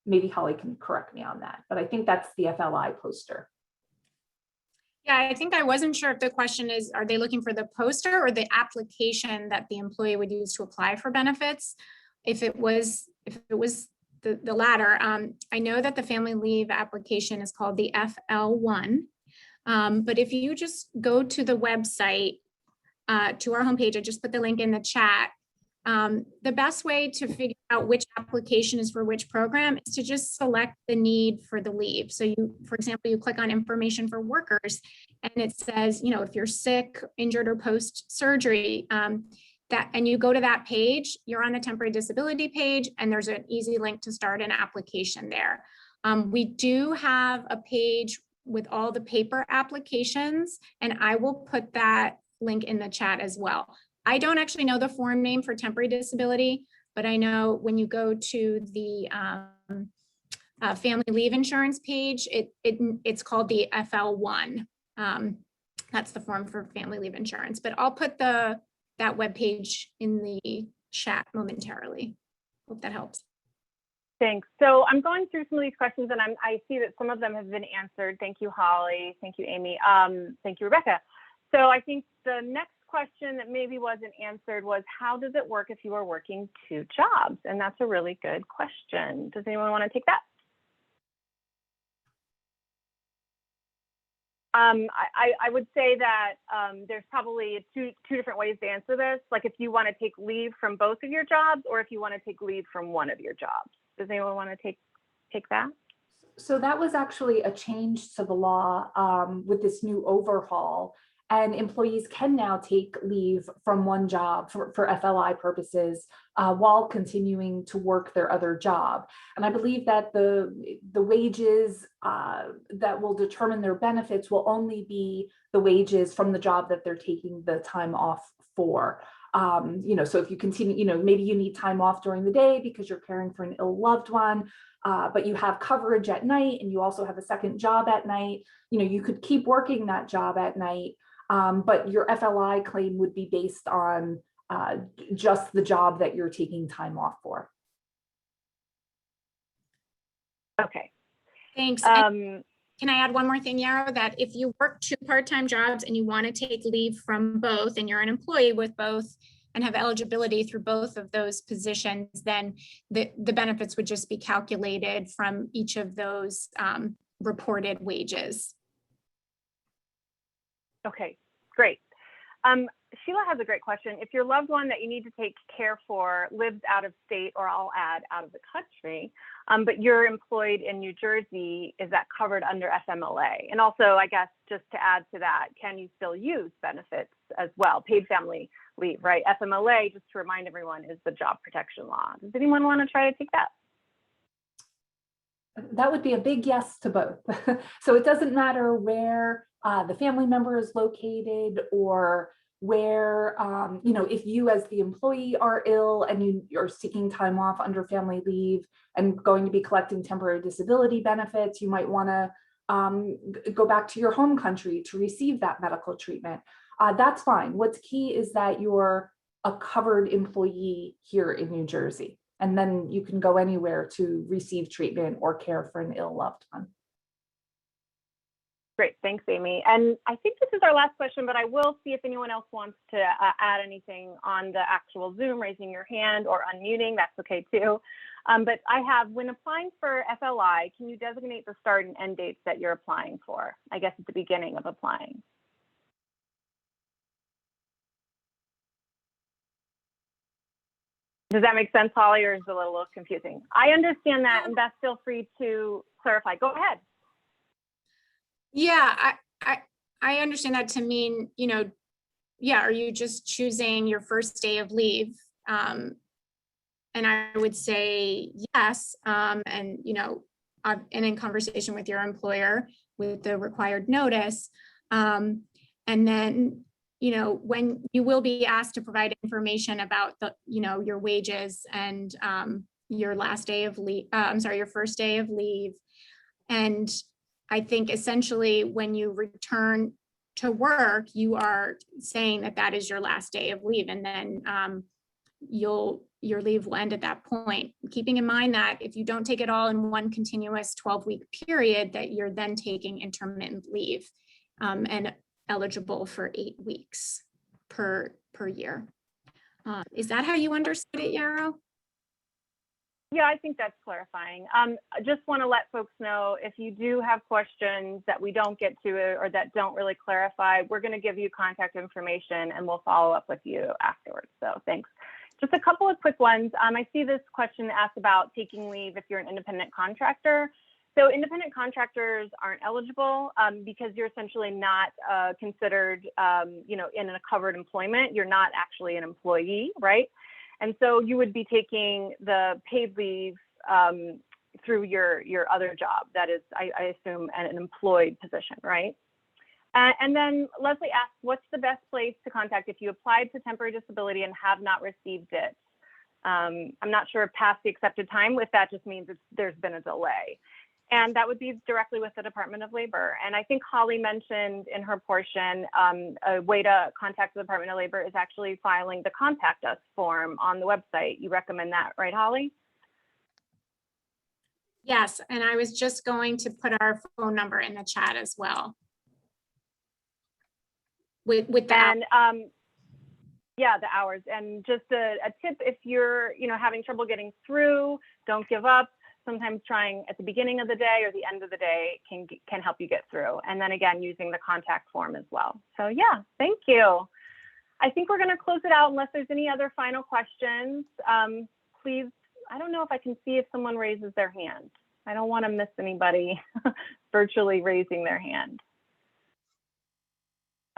S3: Maybe Holly can correct me on that, but I think that's the FLI poster.
S2: Yeah, I think I wasn't sure if the question is, are they looking for the poster or the application that the employee would use to apply for benefits? If it was the latter, I know that the family leave application is called the FL1. But if you just go to the website, to our homepage, I just put the link in the chat. The best way to figure out which application is for which program is to just select the need for the leave. So for example, you click on information for workers and it says, if you're sick, injured, or post-surgery, and you go to that page, you're on the temporary disability page, and there's an easy link to start an application there. We do have a page with all the paper applications, and I will put that link in the chat as well. I don't actually know the form name for temporary disability, but I know when you go to the family leave insurance page, it's called the FL1. That's the form for family leave insurance, but I'll put that web page in the chat momentarily. Hope that helps.
S1: Thanks. So I'm going through some of these questions and I see that some of them have been answered. Thank you, Holly. Thank you, Amy. Thank you, Rebecca. So I think the next question that maybe wasn't answered was, how does it work if you are working 2 jobs? And that's a really good question. Does anyone want to take that? I would say that there's probably two different ways to answer this. Like if you want to take leave from both of your jobs, or if you want to take leave from one of your jobs. Does anyone want to take that?
S3: So that was actually a change to the law with this new overhaul. And employees can now take leave from one job for FLI purposes while continuing to work their other job. And I believe that the wages that will determine their benefits will only be the wages from the job that they're taking the time off for. So if you continue, maybe you need time off during the day because you're caring for an ill loved one, but you have coverage at night and you also have a second job at night, you could keep working that job at night. But your FLI claim would be based on just the job that you're taking time off for.
S1: Okay.
S2: Thanks. Can I add one more thing, Yarrow, that if you work 2 part-time jobs and you want to take leave from both and you're an employee with both and have eligibility through both of those positions, then the benefits would just be calculated from each of those reported wages.
S1: Okay, great. Sheila has a great question. If your loved one that you need to take care for lives out of state, or I'll add out of the country, but you're employed in New Jersey, is that covered under FMLA? And also, I guess, just to add to that, can you still use benefits as well? Paid family leave, right? FMLA, just to remind everyone, is the job protection law. Does anyone want to try to take that?
S3: That would be a big yes to both. So it doesn't matter where the family member is located, or where, if you as the employee are ill and you're seeking time off under family leave and going to be collecting temporary disability benefits, you might want to go back to your home country to receive that medical treatment. That's fine. What's key is that you're a covered employee here in New Jersey, and then you can go anywhere to receive treatment or care for an ill loved one.
S1: Great, thanks, Amy. And I think this is our last question, but I will see if anyone else wants to add anything on the actual Zoom, raising your hand or unmuting, that's okay too. But I have, when applying for FLI, can you designate the start and end dates that you're applying for? I guess at the beginning of applying. Does that make sense, Holly, or is it a little confusing? I understand that, and Beth, feel free to clarify. Go ahead.
S2: Yeah, I understand that to mean, yeah, are you just choosing your first day of leave? And I would say yes, and in conversation with your employer with the required notice. And then, when you will be asked to provide information about your wages and your last day of leave, your first day of leave. And I think essentially when you return to work, you are saying that that is your last day of leave, and then your leave will end at that point. Keeping in mind that if you don't take it all in one continuous 12-week period, that you're then taking intermittent leave and eligible for 8 weeks per year. Is that how you understood it, Yarrow?
S1: Yeah, I think that's clarifying. I just want to let folks know, if you do have questions that we don't get to or that don't really clarify, we're going to give you contact information and we'll follow up with you afterwards. So thanks. Just a couple of quick ones. I see this question asked about taking leave if you're an independent contractor. So independent contractors aren't eligible because you're essentially not considered, in a covered employment. You're not actually an employee, right? And so you would be taking the paid leave through your other job. That is, I assume, an employed position, right? And then Leslie asked, what's the best place to contact if you applied to temporary disability and have not received it? I'm not sure past the accepted time, if that just means there's been a delay. And that would be directly with the Department of Labor. And I think Holly mentioned in her portion, a way to contact the Department of Labor is actually filing the Contact Us form on the website. You recommend that, right, Holly?
S2: Yes, and I was just going to put our phone number in the chat as well. With that.
S1: And yeah, the hours. And just a tip, if you're having trouble getting through, don't give up. Sometimes trying at the beginning of the day or the end of the day can help you get through. And then again, using the contact form as well. So yeah, thank you. I think we're going to close it out unless there's any other final questions. Please, I don't know if I can see if someone raises their hand. I don't want to miss anybody virtually raising their hand.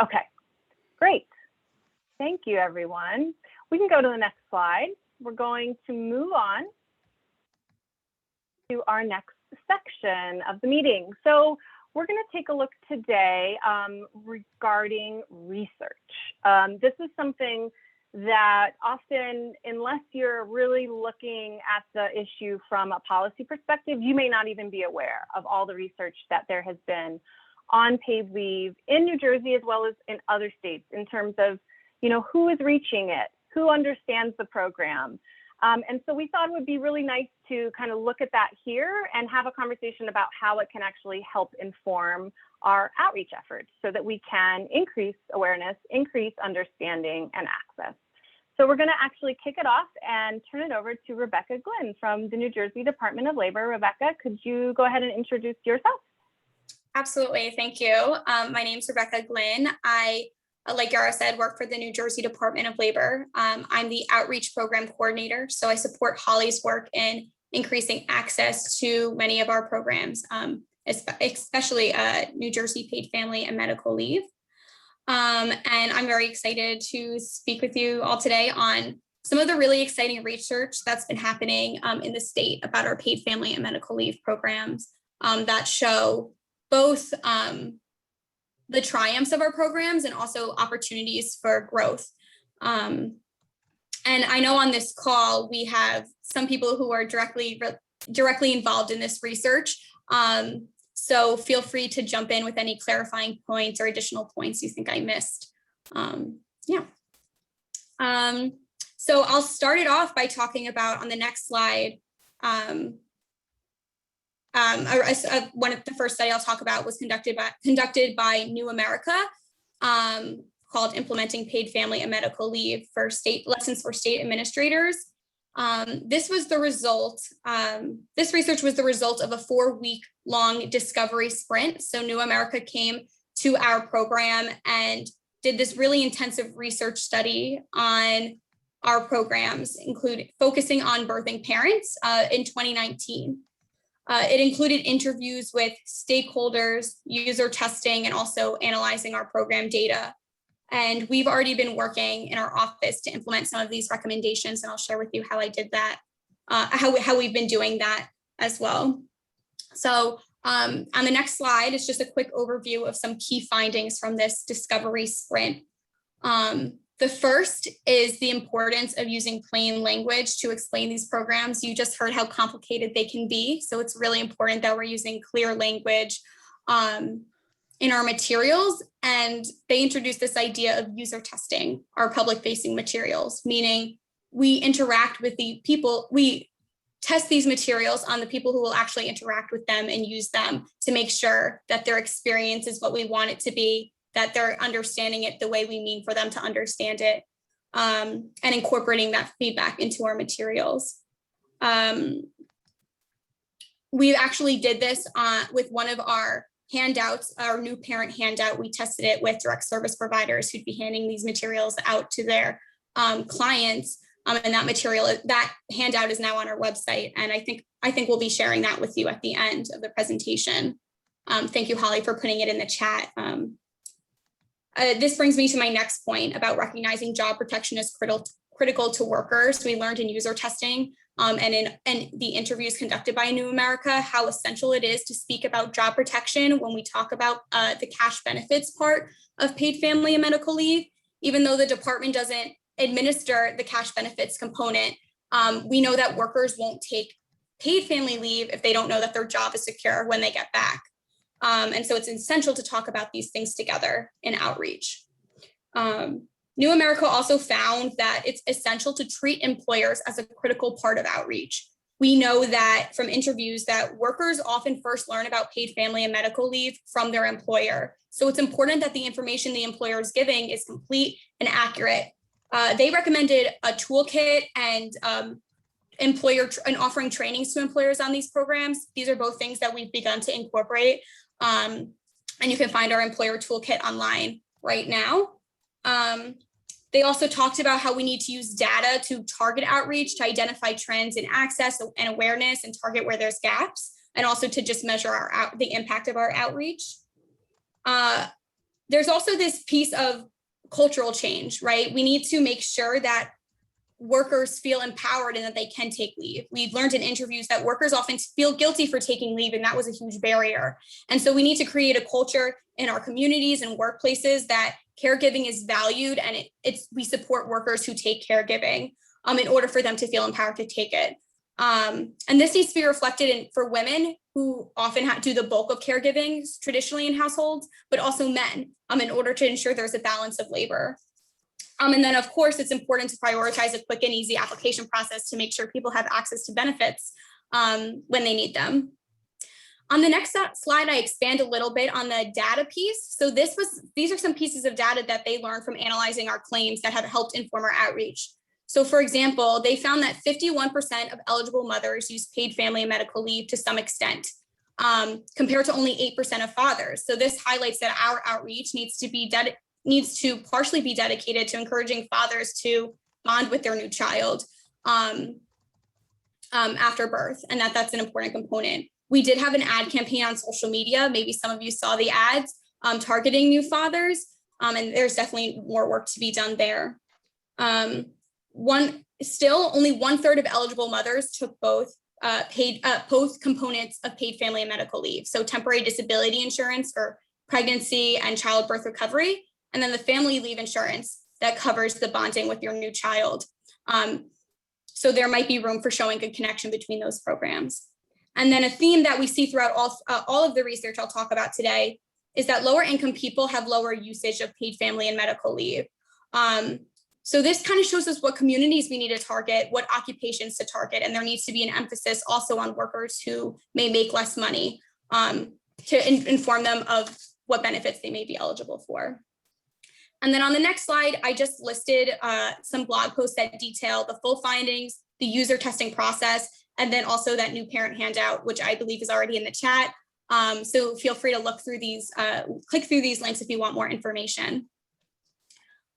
S1: Okay, great. Thank you, everyone. We can go to the next slide. We're going to move on to our next section of the meeting. So we're going to take a look today regarding research. This is something that often, unless you're really looking at the issue from a policy perspective, you may not even be aware of all the research that there has been on paid leave in New Jersey as well as in other states in terms of, who is reaching it, who understands the program. And so we thought it would be really nice to kind of look at that here and have a conversation about how it can actually help inform our outreach efforts so that we can increase awareness, increase understanding and access. So we're going to actually kick it off and turn it over to Rebecca Glynn from the New Jersey Department of Labor. Rebecca, could you go ahead and introduce yourself?
S4: Absolutely. Thank you. My name is Rebecca Glynn. I, like Yara said, work for the New Jersey Department of Labor. I'm the outreach program coordinator. So I support Holly's work in increasing access to many of our programs, especially New Jersey paid family and medical leave. And I'm very excited to speak with you all today on some of the really exciting research that's been happening in the state about our paid family and medical leave programs that show both the triumphs of our programs and also opportunities for growth. And I know on this call, we have some people who are directly involved in this research. So feel free to jump in with any clarifying points or additional points you think I missed. So I'll start it off by talking about on the next slide. One of the first study I'll talk about was conducted by New America, called Implementing Paid Family and Medical Leave for Lessons for State Administrators. This research was the result of a 4-week-long discovery sprint. So New America came to our program and did this really intensive research study on our programs, including focusing on birthing parents in 2019. It included interviews with stakeholders, user testing, and also analyzing our program data. And we've already been working in our office to implement some of these recommendations, and I'll share with you how I did that, how we've been doing that as well. So on the next slide is just a quick overview of some key findings from this discovery sprint. The first is the importance of using plain language to explain these programs. You just heard how complicated they can be. So it's really important that we're using clear language in our materials. And they introduced this idea of user testing our public facing materials, meaning we interact with the people, we test these materials on the people who will actually interact with them and use them to make sure that their experience is what we want it to be, that they're understanding it the way we mean for them to understand it, and incorporating that feedback into our materials. We actually did this with one of our handouts, our new parent handout. We tested it with direct service providers who'd be handing these materials out to their clients. And that handout is now on our website. And I think we'll be sharing that with you at the end of the presentation. Thank you, Holly, for putting it in the chat. This brings me to my next point about recognizing job protection as critical to workers. We learned in user testing and in the interviews conducted by New America how essential it is to speak about job protection when we talk about the cash benefits part of paid family and medical leave. Even though the department doesn't administer the cash benefits component, we know that workers won't take paid family leave if they don't know that their job is secure when they get back. And so it's essential to talk about these things together in outreach. New America also found that it's essential to treat employers as a critical part of outreach. We know that from interviews that workers often first learn about paid family and medical leave from their employer. So it's important that the information the employer is giving is complete and accurate. They recommended a toolkit and offering trainings to employers on these programs. These are both things that we've begun to incorporate. And you can find our employer toolkit online right now. They also talked about how we need to use data to target outreach, to identify trends in access and awareness and target where there's gaps, and also to just measure the impact of our outreach. There's also this piece of cultural change, right? We need to make sure that workers feel empowered and that they can take leave. We've learned in interviews that workers often feel guilty for taking leave, and that was a huge barrier. And so we need to create a culture in our communities and workplaces that caregiving is valued, and we support workers who take caregiving in order for them to feel empowered to take it. And this needs to be reflected for women who often do the bulk of caregiving traditionally in households, but also men in order to ensure there's a balance of labor. And then, of course, it's important to prioritize a quick and easy application process to make sure people have access to benefits when they need them. On the next slide, I expand a little bit on the data piece. So these are some pieces of data that they learned from analyzing our claims that have helped inform our outreach. So for example, they found that 51% of eligible mothers use paid family and medical leave to some extent. compared to only 8% of fathers. So this highlights that our outreach needs to partially be dedicated to encouraging fathers to bond with their new child after birth, and that's an important component. We did have an ad campaign on social media. Maybe some of you saw the ads targeting new fathers, and there's definitely more work to be done there. Only 1/3 of eligible mothers took both components of paid family and medical leave. So temporary disability insurance for pregnancy and childbirth recovery, and then the family leave insurance that covers the bonding with your new child. So there might be room for showing good connection between those programs. And then a theme that we see throughout all of the research I'll talk about today is that lower income people have lower usage of paid family and medical leave. So this kind of shows us what communities we need to target, what occupations to target, and there needs to be an emphasis also on workers who may make less money to inform them of what benefits they may be eligible for. And then on the next slide, I just listed some blog posts that detail the full findings, the user testing process, and then also that new parent handout, which I believe is already in the chat. So feel free to look through these, click through these links if you want more information.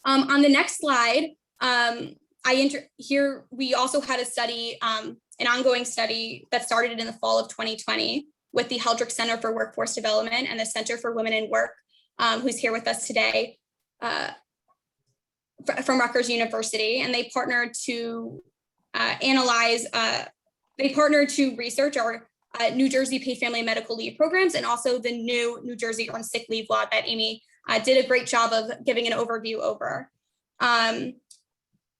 S4: On the next slide, here we also had a study, an ongoing study that started in the fall of 2020 with the Heldrick Center for Workforce Development and the Center for Women in Work, who's here with us today from Rutgers University, and they partnered to research our New Jersey paid family and medical leave programs, and also the new New Jersey earned sick leave law that Amy did a great job of giving an overview over.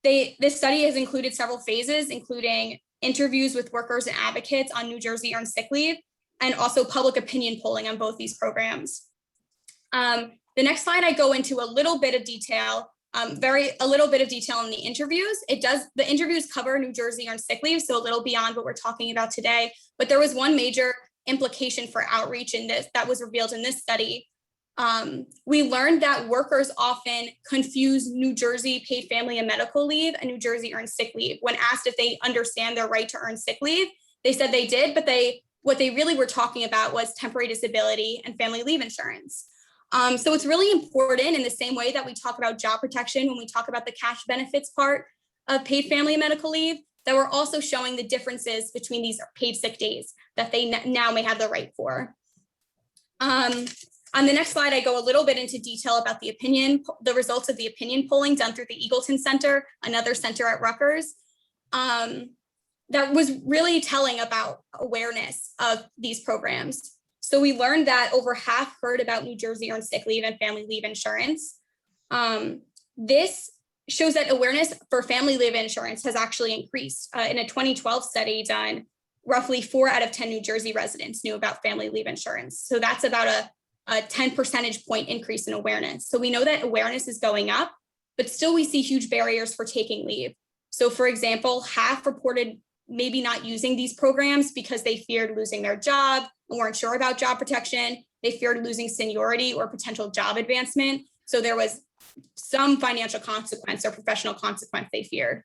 S4: This study has included several phases, including interviews with workers and advocates on New Jersey earned sick leave, and also public opinion polling on both these programs. The next slide, I go into a little bit of detail, in the interviews. The interviews cover New Jersey earned sick leave, so a little beyond what we're talking about today. But there was one major implication for outreach in this that was revealed in this study. We learned that workers often confuse New Jersey paid family and medical leave and New Jersey earned sick leave. When asked if they understand their right to earn sick leave, they said they did, but what they really were talking about was temporary disability and family leave insurance. So it's really important, in the same way that we talk about job protection when we talk about the cash benefits part of paid family and medical leave, that we're also showing the differences between these paid sick days that they now may have the right for. On the next slide, I go a little bit into detail about the results of the opinion polling done through the Eagleton Center, another center at Rutgers, that was really telling about awareness of these programs. So we learned that over half heard about New Jersey earned sick leave and family leave insurance. This shows that awareness for family leave insurance has actually increased. In a 2012 study done, roughly 4 out of 10 New Jersey residents knew about family leave insurance. So that's about a 10 percentage point increase in awareness. So we know that awareness is going up, but still we see huge barriers for taking leave. So for example, half reported maybe not using these programs because they feared losing their job and weren't sure about job protection. They feared losing seniority or potential job advancement. So there was some financial consequence or professional consequence they feared.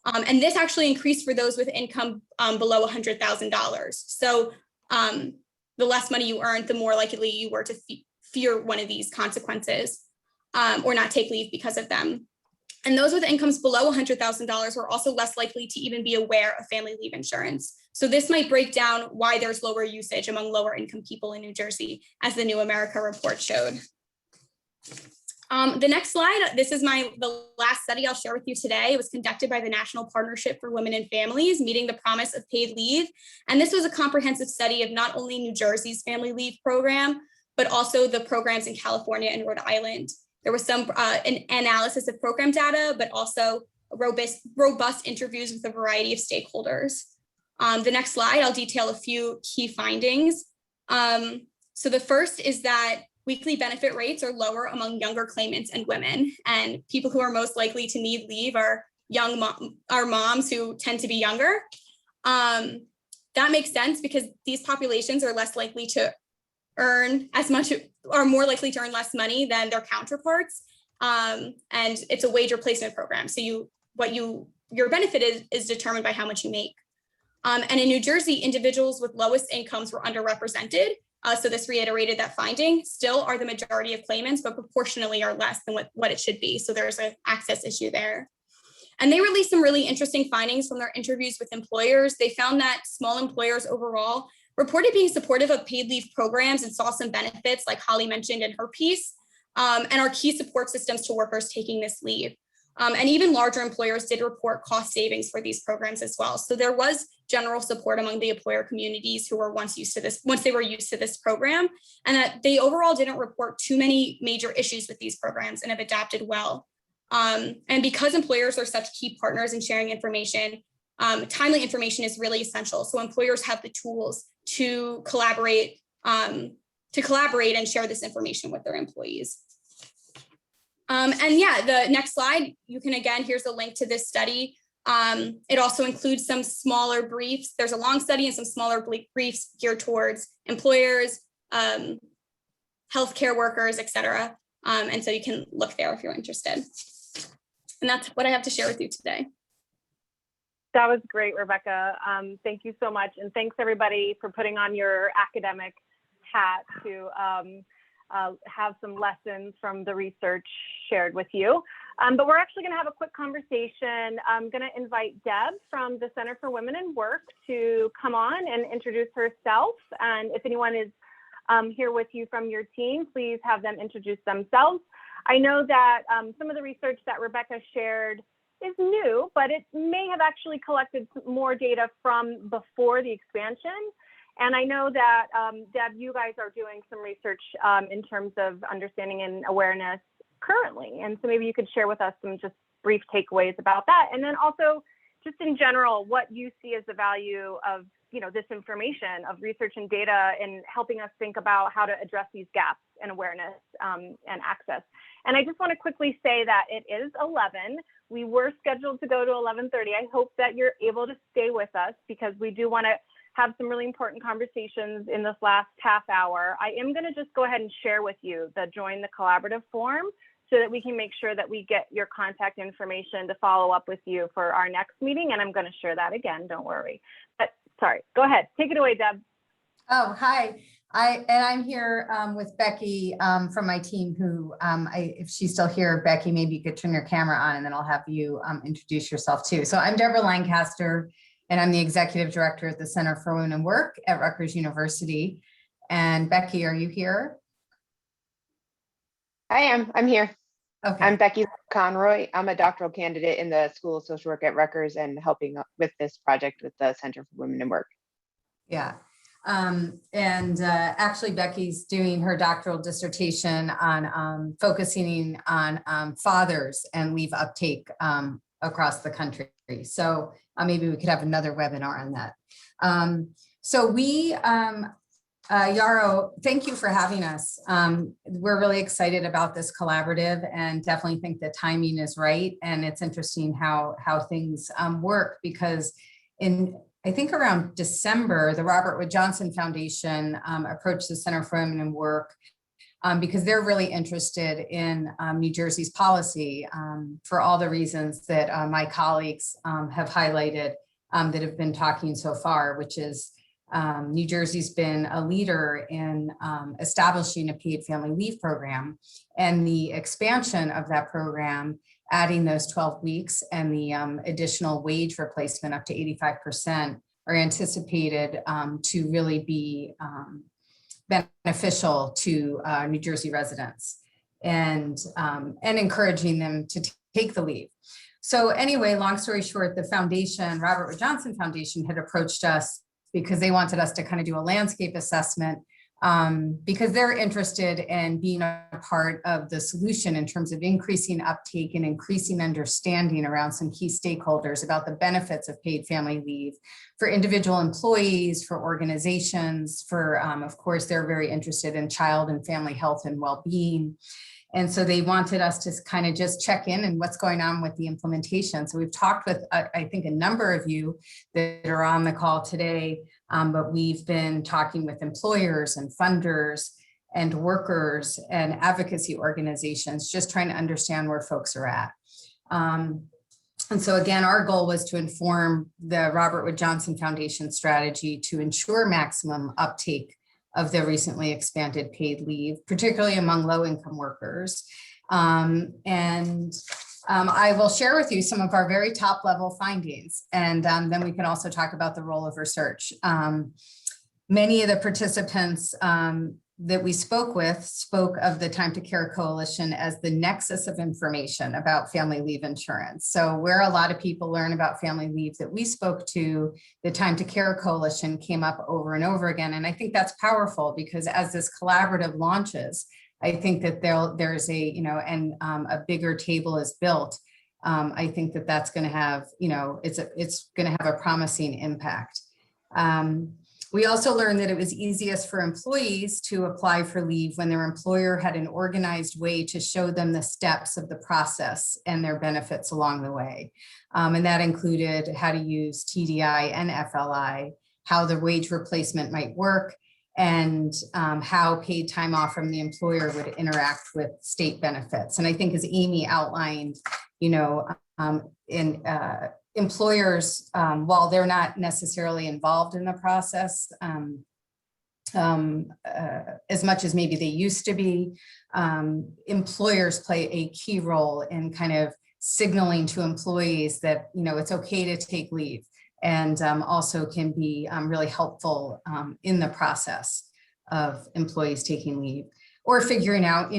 S4: And this actually increased for those with income below $100,000. So the less money you earned, the more likely you were to fear one of these consequences or not take leave because of them. And those with incomes below $100,000 were also less likely to even be aware of family leave insurance. So this might break down why there's lower usage among lower income people in New Jersey, as the New America report showed. The next slide, this is the last study I'll share with you today. It was conducted by the National Partnership for Women and Families, Meeting the Promise of Paid Leave. And this was a comprehensive study of not only New Jersey's family leave program, but also the programs in California and Rhode Island. There was some an analysis of program data, but also robust interviews with a variety of stakeholders. The next slide, I'll detail a few key findings. So the first is that weekly benefit rates are lower among younger claimants and women, and people who are most likely to need leave are moms who tend to be younger. That makes sense because these populations are less likely to earn as much, are more likely to earn less money than their counterparts. And it's a wage replacement program. So your benefit is determined by how much you make. And in New Jersey, individuals with lowest incomes were underrepresented. So this reiterated that finding. Still are the majority of claimants, but proportionally are less than what it should be. So there's an access issue there. And they released some really interesting findings from their interviews with employers. They found that small employers overall reported being supportive of paid leave programs and saw some benefits, like Holly mentioned in her piece, and are key support systems to workers taking this leave. And even larger employers did report cost savings for these programs as well. So there was general support among the employer communities who were once they were used to this program, and that they overall didn't report too many major issues with these programs and have adapted well. And because employers are such key partners in sharing information, timely information is really essential. So employers have the tools to collaborate and share this information with their employees. And yeah, the next slide, you can, again, here's a link to this study. It also includes some smaller briefs. There's a long study and some smaller briefs geared towards employers, healthcare workers, et cetera. And so you can look there if you're interested. And that's what I have to share with you today.
S1: That was great, Rebecca. Thank you so much. And thanks everybody for putting on your academic hat to have some lessons from the research shared with you. But we're actually going to have a quick conversation. I'm going to invite Deb from the Center for Women in Work to come on and introduce herself. And if anyone is here with you from your team, please have them introduce themselves. I know that some of the research that Rebecca shared is new, but it may have actually collected more data from before the expansion. And I know that, Deb, you guys are doing some research in terms of understanding and awareness currently. And so maybe you could share with us some just brief takeaways about that. And then also just in general, what you see as the value of this information of research and data and helping us think about how to address these gaps in awareness and access. And I just want to quickly say that it is 11. We were scheduled to go to 11:30. I hope that you're able to stay with us because we do want to have some really important conversations in this last half hour. I am going to just go ahead and share with you the Join the Collaborative form so that we can make sure that we get your contact information to follow up with you for our next meeting. And I'm going to share that again, don't worry. But sorry, go ahead. Take it away, Deb.
S5: Oh, hi. I'm here with Becky from my team who, if she's still here, Becky, maybe you could turn your camera on and then I'll have you introduce yourself too. So I'm Deborah Lancaster and I'm the Executive Director at the Center for Women in Work at Rutgers University. And Becky, are you here?
S6: I am. I'm here.
S5: Okay.
S6: I'm Becky Conroy. I'm a doctoral candidate in the School of Social Work at Rutgers and helping with this project with the Center for Women in Work.
S5: Yeah. Actually, Becky's doing her doctoral dissertation on focusing on fathers and leave uptake across the country. So maybe we could have another webinar on that. Yarrow, thank you for having us. We're really excited about this collaborative and definitely think the timing is right. And it's interesting how things work because I think around December, the Robert Wood Johnson Foundation approached the Center for Women in Work because they're really interested in New Jersey's policy for all the reasons that my colleagues have highlighted that have been talking so far, which is New Jersey's been a leader in establishing a paid family leave program, and the expansion of that program, adding those 12 weeks and the additional wage replacement up to 85% are anticipated to really be beneficial to New Jersey residents and encouraging them to take the leave. So anyway, long story short, the foundation, Robert Wood Johnson Foundation, had approached us because they wanted us to kind of do a landscape assessment because they're interested in being a part of the solution in terms of increasing uptake and increasing understanding around some key stakeholders about the benefits of paid family leave for individual employees, for organizations, for, of course, they're very interested in child and family health and well-being. And so they wanted us to kind of just check in and what's going on with the implementation. So we've talked with, I think, a number of you that are on the call today, but we've been talking with employers and funders and workers and advocacy organizations, just trying to understand where folks are at. And so again, our goal was to inform the Robert Wood Johnson Foundation strategy to ensure maximum uptake of the recently expanded paid leave, particularly among low-income workers. I will share with you some of our very top level findings, and then we can also talk about the role of research. Many of the participants that we spoke with spoke of the Time to Care Coalition as the nexus of information about family leave insurance. So where a lot of people learn about family leave that we spoke to, the Time to Care Coalition came up over and over again. And I think that's powerful because as this collaborative launches, I think that there's a, a bigger table is built. I think that that's going to have, it's going to have a promising impact. We also learned that it was easiest for employees to apply for leave when their employer had an organized way to show them the steps of the process and their benefits along the way. And that included how to use TDI and FLI, how the wage replacement might work, and how paid time off from the employer would interact with state benefits. And I think as Amy outlined, employers, while they're not necessarily involved in the process as much as maybe they used to be, employers play a key role in kind of signaling to employees that, it's okay to take leave, and also can be really helpful in the process of employees taking leave. Or figuring out,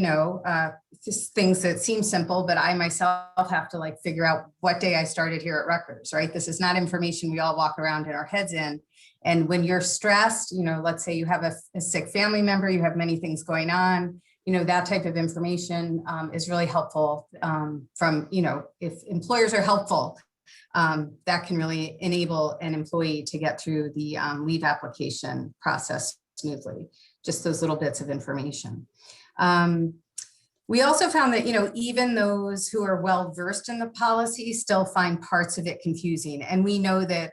S5: just things that seem simple, but I myself have to figure out what day I started here at Rutgers, right? This is not information we all walk around in our heads in. And when you're stressed, let's say you have a sick family member, you have many things going on, that type of information is really helpful from, if employers are helpful, that can really enable an employee to get through the leave application process smoothly. Just those little bits of information. We also found that, even those who are well versed in the policy still find parts of it confusing. And we know that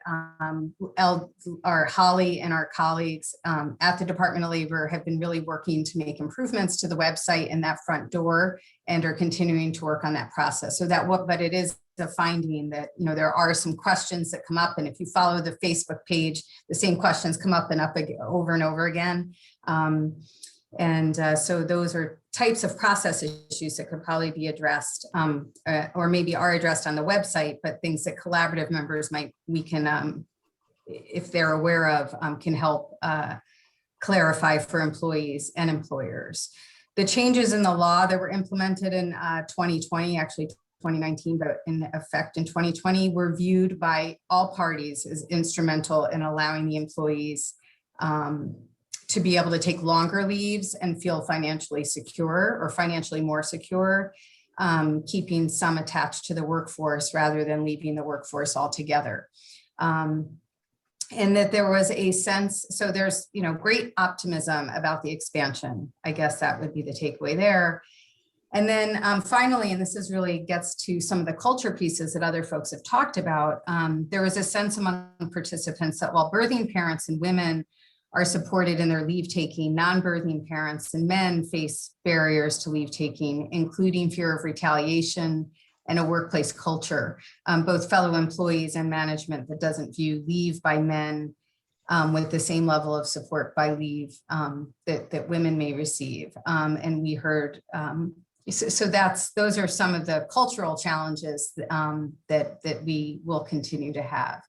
S5: our Holly and our colleagues at the Department of Labor have been really working to make improvements to the website and that front door, and are continuing to work on that process. So but it is a finding that, there are some questions that come up, and if you follow the Facebook page, the same questions come up and up again, over and over again. So those are types of process issues that could probably be addressed or maybe are addressed on the website, but things that collaborative members we can, if they're aware of, can help clarify for employees and employers. The changes in the law that were implemented in 2020, actually 2019, but in effect in 2020, were viewed by all parties as instrumental in allowing the employees to be able to take longer leaves and feel financially secure or financially more secure, keeping some attached to the workforce rather than leaving the workforce altogether. And that there was a sense, so there's, great optimism about the expansion. I guess that would be the takeaway there. And then finally, and this really gets to some of the culture pieces that other folks have talked about, there was a sense among participants that while birthing parents and women are supported in their leave taking, non-birthing parents and men face barriers to leave taking, including fear of retaliation and a workplace culture, both fellow employees and management that doesn't view leave by men with the same level of support by leave that women may receive. And we heard, so those are some of the cultural challenges that we will continue to have.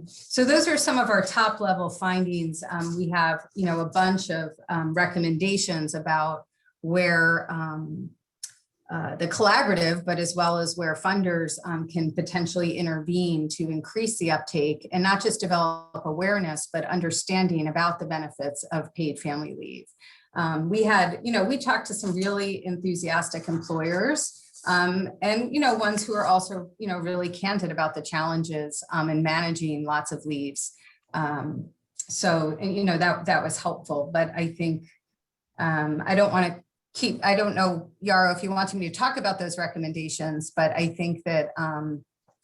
S5: So those are some of our top level findings. We have, a bunch of recommendations about where the collaborative, but as well as where funders can potentially intervene to increase the uptake and not just develop awareness, but understanding about the benefits of paid family leave. We talked to some really enthusiastic employers and, ones who are also, really candid about the challenges in managing lots of leaves. That was helpful, but I think I don't know, Yarrow, if you want me to talk about those recommendations, but I think that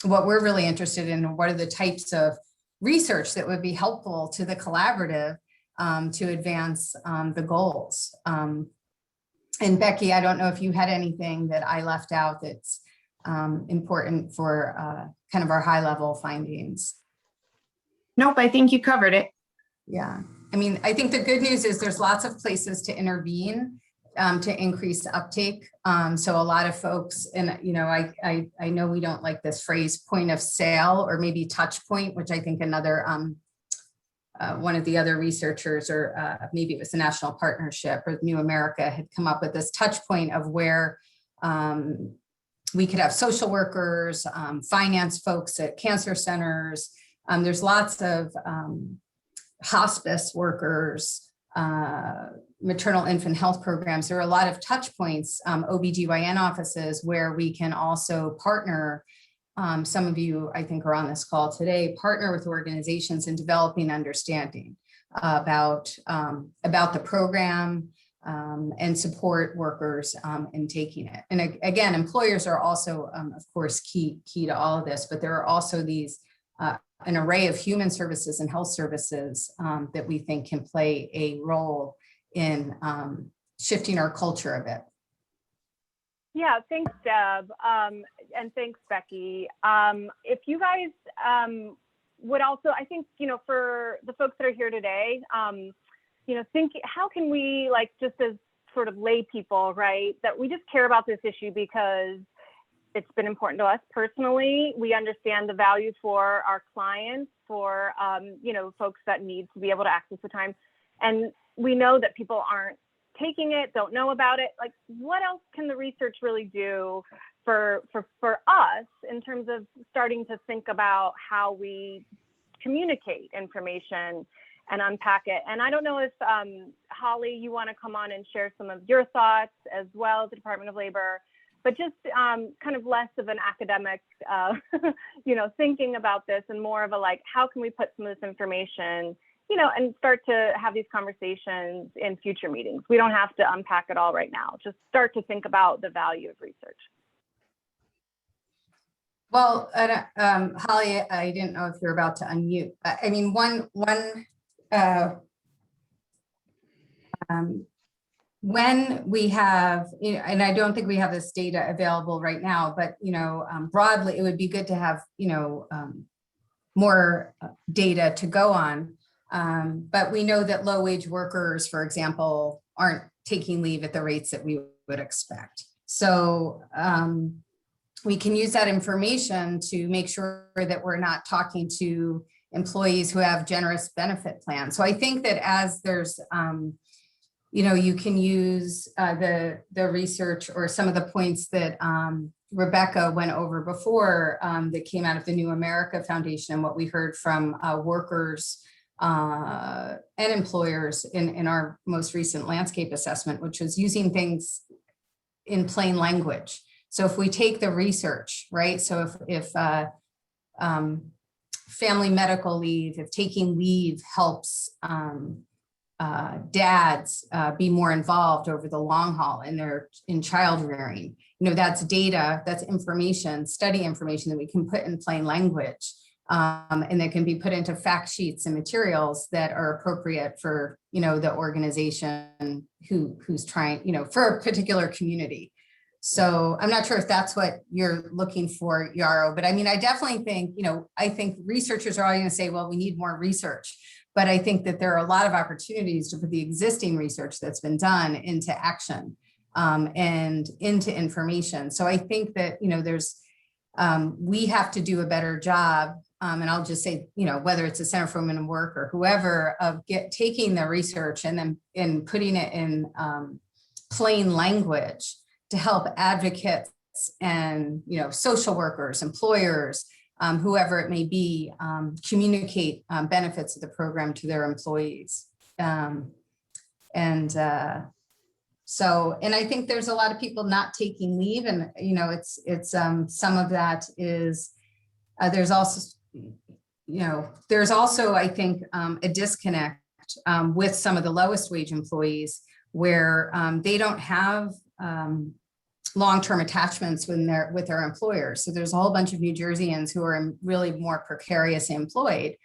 S5: what we're really interested in, what are the types of research that would be helpful to the collaborative to advance the goals. And Becky, I don't know if you had anything that I left out that's important for kind of our high level findings.
S7: Nope, I think you covered it.
S5: Yeah, I mean, I think the good news is there's lots of places to intervene to increase uptake. So a lot of folks, and you know, I know we don't like this phrase point of sale or maybe touch point, which I think another one of the other researchers, or maybe it was the National Partnership or New America, had come up with this touch point of where we could have social workers, finance folks at cancer centers. There's lots of hospice workers, maternal infant health programs. There are a lot of touch points, OBGYN offices, where we can also partner. Some of you, I think, are on this call today, partner with organizations in developing understanding about the program and support workers in taking it. And again, employers are also, of course, key to all of this, but there are also these an array of human services and health services that we think can play a role in shifting our culture a bit.
S1: Yeah, thanks, Deb. And thanks, Becky. If you guys would also, I think, you know, for the folks that are here today, you know, think, how can we, like, just as sort of lay people, right, that we just care about this issue because it's been important to us personally. We understand the value for our clients, for, you know, folks that need to be able to access the time. And we know that people aren't taking it, don't know about it. Like, what else can the research really do for us in terms of starting to think about how we communicate information and unpack it? And I don't know if Holly, you want to come on and share some of your thoughts as well as the Department of Labor, but just kind of less of an academic, you know, thinking about this and more of a, like, how can we put some of this information, you know, and start to have these conversations in future meetings. We don't have to unpack it all right now. Just start to think about the value of research.
S5: Well, Holly, I didn't know if you're about to unmute. I mean, when we have, you know, and I don't think we have this data available right now, but, you know, broadly, it would be good to have, you know, more data to go on. But we know that low wage workers, for example, aren't taking leave at the rates that we would expect. So we can use that information to make sure that we're not talking to employees who have generous benefit plans. So I think that as there's, you know, you can use the research or some of the points that Rebecca went over before that came out of the New America Foundation and what we heard from workers and employers in our most recent landscape assessment, which was using things in plain language. So if we take the research, right? So if family medical leave, if taking leave helps dads be more involved over the long haul in child rearing, you know, that's data, that's information, study information that we can put in plain language. And that can be put into fact sheets and materials that are appropriate for, you know, the organization who's trying, you know, for a particular community. So I'm not sure if that's what you're looking for, Yarrow, but I mean, I definitely think, you know, I think researchers are always going to say, well, we need more research, but I think that there are a lot of opportunities to put the existing research that's been done into action and into information. So I think that, you know, there's, we have to do a better job. And I'll just say, you know, whether it's the Center for Women in Work or whoever, of taking the research and then putting it in plain language to help advocates and, you know, social workers, employers, whoever it may be, communicate benefits of the program to their employees. So, and I think there's a lot of people not taking leave, and, you know, it's some of that is, there's also, you know, there's also, I think, a disconnect with some of the lowest wage employees where they don't have long-term attachments with their employers. So there's a whole bunch of New Jerseyans who are really more precariously employed.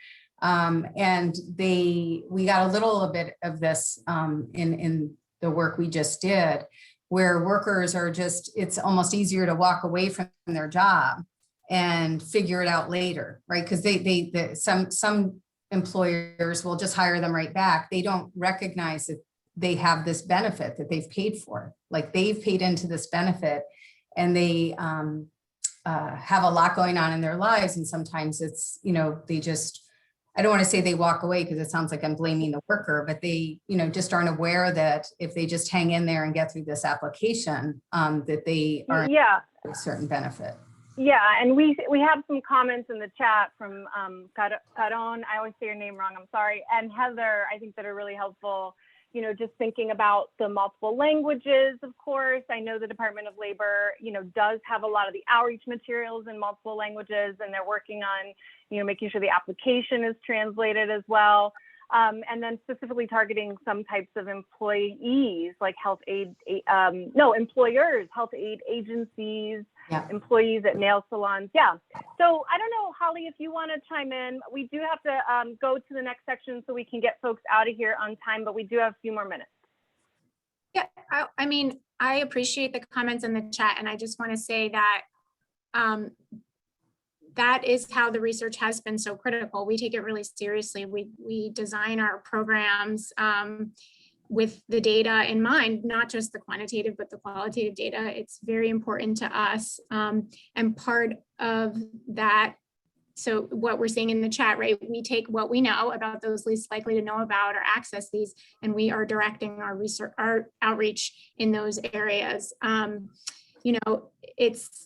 S5: And we got a little bit of this in the work we just did, where workers are just, it's almost easier to walk away from their job and figure it out later, right? Because some employers will just hire them right back. They don't recognize that they have this benefit that they've paid for. Like they've paid into this benefit, and they have a lot going on in their lives. And sometimes it's, they just, I don't want to say they walk away because it sounds like I'm blaming the worker, but they, just aren't aware that if they just hang in there and get through this application, that they are
S1: Yeah.
S5: a certain benefit.
S1: Yeah, and we have some comments in the chat from Caron. I always say your name wrong. I'm sorry. And Heather, I think that are really helpful. Just thinking about the multiple languages, of course. I know the Department of Labor, does have a lot of the outreach materials in multiple languages, and they're working on, making sure the application is translated as well. And then specifically targeting some types of employees like employers, health aid agencies,
S5: Yeah.
S1: employees at nail salons. Yeah. So I don't know, Holly, if you want to chime in. We do have to go to the next section so we can get folks out of here on time, but we do have a few more minutes.
S2: Yeah, I mean, I appreciate the comments in the chat, and I just want to say that that is how the research has been so critical. We take it really seriously. We design our programs with the data in mind, not just the quantitative, but the qualitative data. It's very important to us. And part of that, so what we're seeing in the chat, right? We take what we know about those least likely to know about or access these, and we are directing our research, our outreach in those areas. It's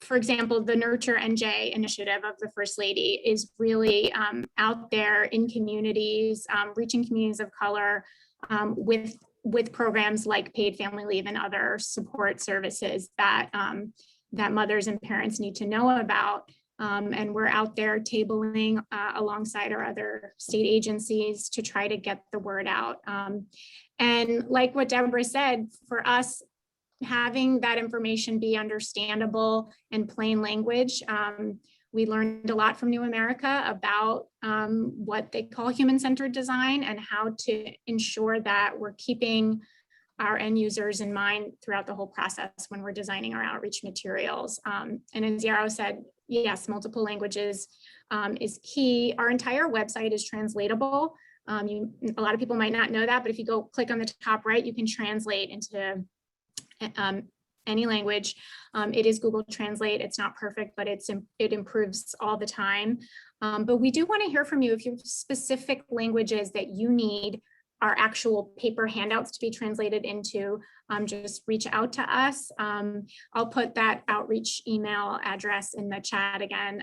S2: for example, the Nurture NJ initiative of the First Lady is really out there in communities, reaching communities of color with programs like paid family leave and other support services that mothers and parents need to know about. And we're out there tabling alongside our other state agencies to try to get the word out. And like what Deborah said, for us, having that information be understandable and plain language. We learned a lot from New America about what they call human-centered design and how to ensure that we're keeping our end users in mind throughout the whole process when we're designing our outreach materials. And as Yarrow said, yes, multiple languages is key. Our entire website is translatable. A lot of people might not know that, but if you go click on the top right, you can translate into any language. It is Google Translate. It's not perfect, but it improves all the time. But we do want to hear from you if you have specific languages that you need our actual paper handouts to be translated into. Just reach out to us. I'll put that outreach email address in the chat again.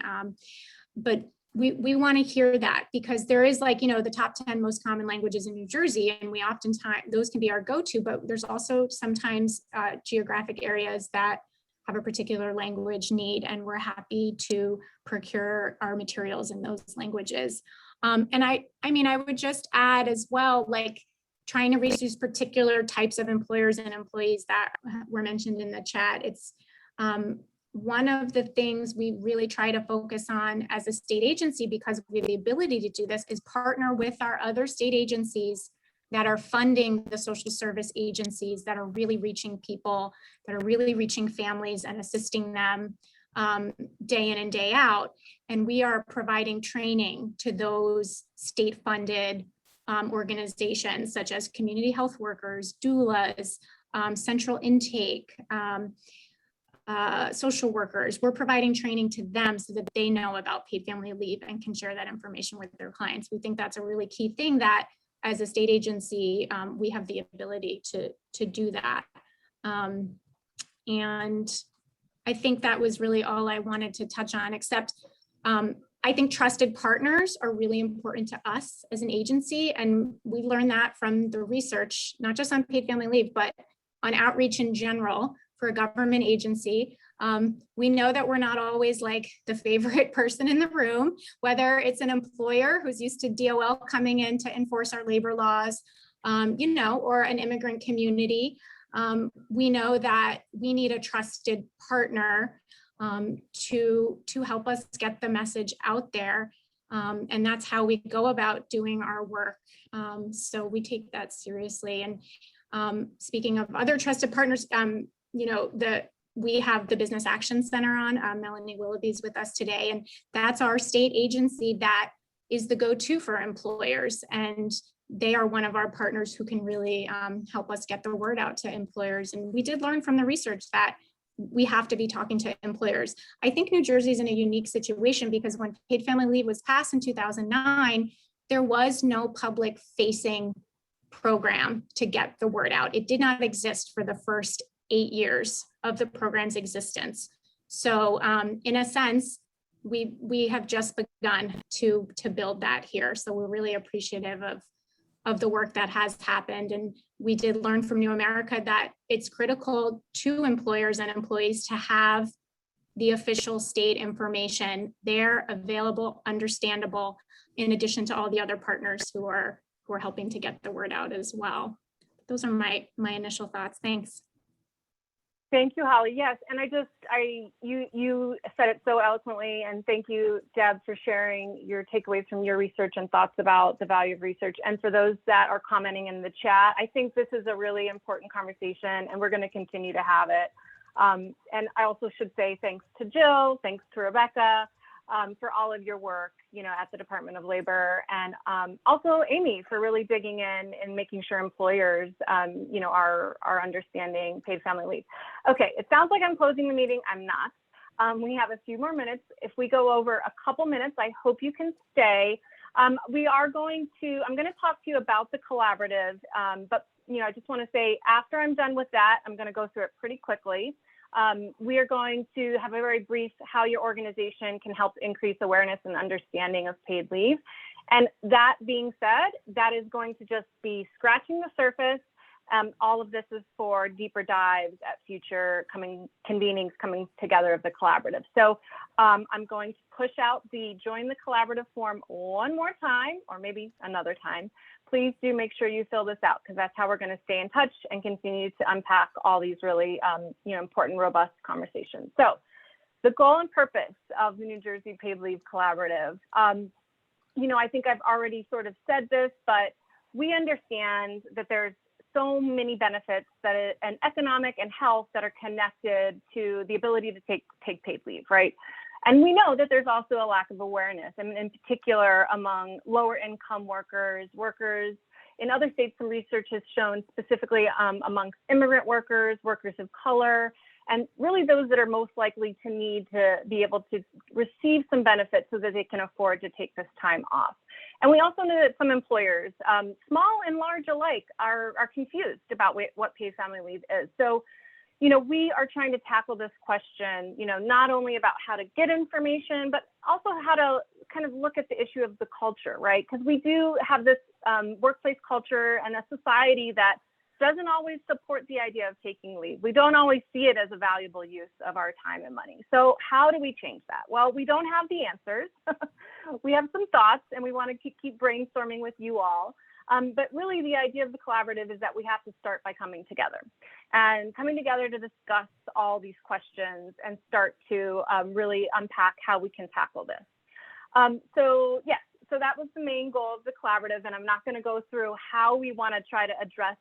S2: But we want to hear that, because there is the top 10 most common languages in New Jersey, and we oftentimes, those can be our go-to, but there's also sometimes geographic areas that have a particular language need, and we're happy to procure our materials in those languages. And I would just add as well, trying to reach these particular types of employers and employees that were mentioned in the chat. It's one of the things we really try to focus on as a state agency, because we have the ability to do this, is partner with our other state agencies that are funding the social service agencies that are really reaching people, that are really reaching families and assisting them day in and day out. And we are providing training to those state-funded organizations, such as community health workers, doulas, central intake, social workers. We're providing training to them so that they know about paid family leave and can share that information with their clients. We think that's a really key thing that as a state agency, we have the ability to do that. And I think that was really all I wanted to touch on, except I think trusted partners are really important to us as an agency. And we learned that from the research, not just on paid family leave, but on outreach in general for a government agency. We know that we're not always the favorite person in the room, whether it's an employer who's used to DOL coming in to enforce our labor laws, or an immigrant community. We know that we need a trusted partner to help us get the message out there. And that's how we go about doing our work. So we take that seriously. And Speaking of other trusted partners, we have the Business Action Center on. Melanie Willoughby's with us today, and that's our state agency that is the go-to for employers. And they are one of our partners who can really help us get the word out to employers. And we did learn from the research that we have to be talking to employers. I think New Jersey is in a unique situation because when paid family leave was passed in 2009, there was no public facing program to get the word out. It did not exist for the first 8 years of the program's existence. So in a sense, we have just begun to build that here. So we're really appreciative of the work that has happened. And we did learn from New America that it's critical to employers and employees to have the official state information there, available, understandable, in addition to all the other partners who are helping to get the word out as well. Those are my initial thoughts. Thanks.
S1: Thank you, Holly. Yes, and you said it so eloquently, and thank you, Deb, for sharing your takeaways from your research and thoughts about the value of research. And for those that are commenting in the chat, I think this is a really important conversation, and we're going to continue to have it. And I also should say thanks to Jill, thanks to Rebecca, for all of your work, at the Department of Labor, and also Amy for really digging in and making sure employers, are understanding paid family leave. Okay, it sounds like I'm closing the meeting. I'm not. We have a few more minutes. If we go over a couple minutes, I hope you can stay. I'm going to talk to you about the collaborative, but I just want to say after I'm done with that, I'm going to go through it pretty quickly. We are going to have a very brief how your organization can help increase awareness and understanding of paid leave. And that being said, that is going to just be scratching the surface. All of this is for deeper dives at future convenings coming together of the collaborative. So I'm going to push out the join the collaborative form one more time, or maybe another time. Please do make sure you fill this out, because that's how we're going to stay in touch and continue to unpack all these really important, robust conversations. So the goal and purpose of the New Jersey Paid Leave Collaborative, I think I've already sort of said this, but we understand that there's so many benefits and economic and health that are connected to the ability to take paid leave, right? And we know that there's also a lack of awareness, and in particular among lower income workers in other states. Some research has shown specifically amongst immigrant workers, workers of color, and really those that are most likely to need to be able to receive some benefits so that they can afford to take this time off. And we also know that some employers, small and large alike, are confused about what paid family leave is. So we are trying to tackle this question, not only about how to get information, but also how to kind of look at the issue of the culture, right? Because we do have this workplace culture and a society that doesn't always support the idea of taking leave. We don't always see it as a valuable use of our time and money. So how do we change that? Well, we don't have the answers. We have some thoughts, and we want to keep brainstorming with you all. But really the idea of the collaborative is that we have to start by coming together to discuss all these questions and start to really unpack how we can tackle this. So that was the main goal of the collaborative, and I'm not going to go through how we want to try to address,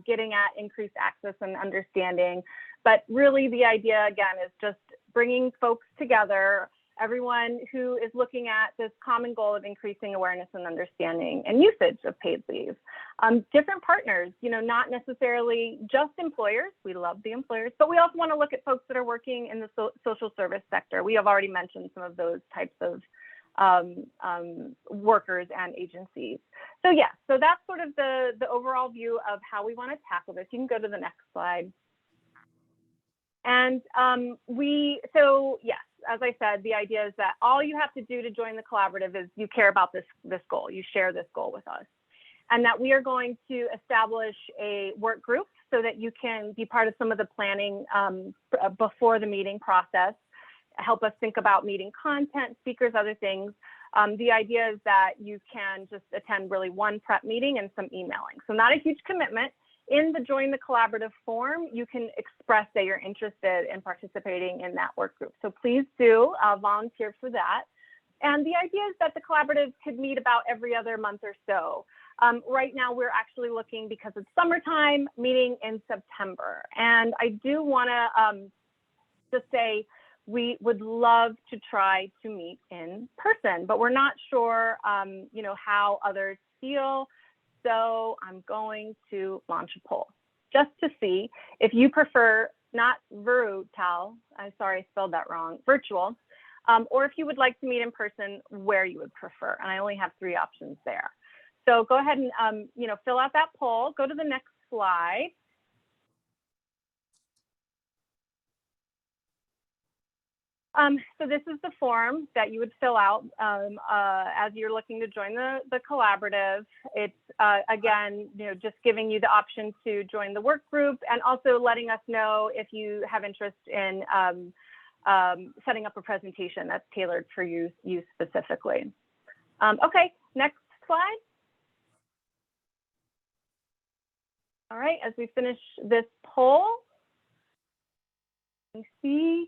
S1: getting at increased access and understanding. But really the idea, again, is just bringing folks together, everyone who is looking at this common goal of increasing awareness and understanding and usage of paid leave. Different partners, not necessarily just employers. We love the employers, but we also want to look at folks that are working in the social service sector. We have already mentioned some of those types of workers and agencies. So that's sort of the overall view of how we want to tackle this. You can go to the next slide. And yes, as I said, the idea is that all you have to do to join the collaborative is you care about this goal, you share this goal with us, and that we are going to establish a work group so that you can be part of some of the planning before the meeting process, help us think about meeting content, speakers, other things. The idea is that you can just attend really one prep meeting and some emailing. So not a huge commitment. In the Join the Collaborative form, you can express that you're interested in participating in that work group. So please do volunteer for that. And the idea is that the collaborative could meet about every other month or so. Right now, we're actually looking, because it's summertime, meeting in September. And I do want to just say we would love to try to meet in person, but we're not sure, you know, how others feel. So I'm going to launch a poll just to see if you prefer not virtual, I'm sorry, I spelled that wrong, virtual, or if you would like to meet in person, where you would prefer. And I only have 3 options there. So go ahead and, you know, fill out that poll. Go to the next slide. So this is the form that you would fill out as you're looking to join the collaborative. It's, again, you know, just giving you the option to join the work group, and also letting us know if you have interest in setting up a presentation that's tailored for you specifically. Okay, next slide. All right, as we finish this poll, let me see.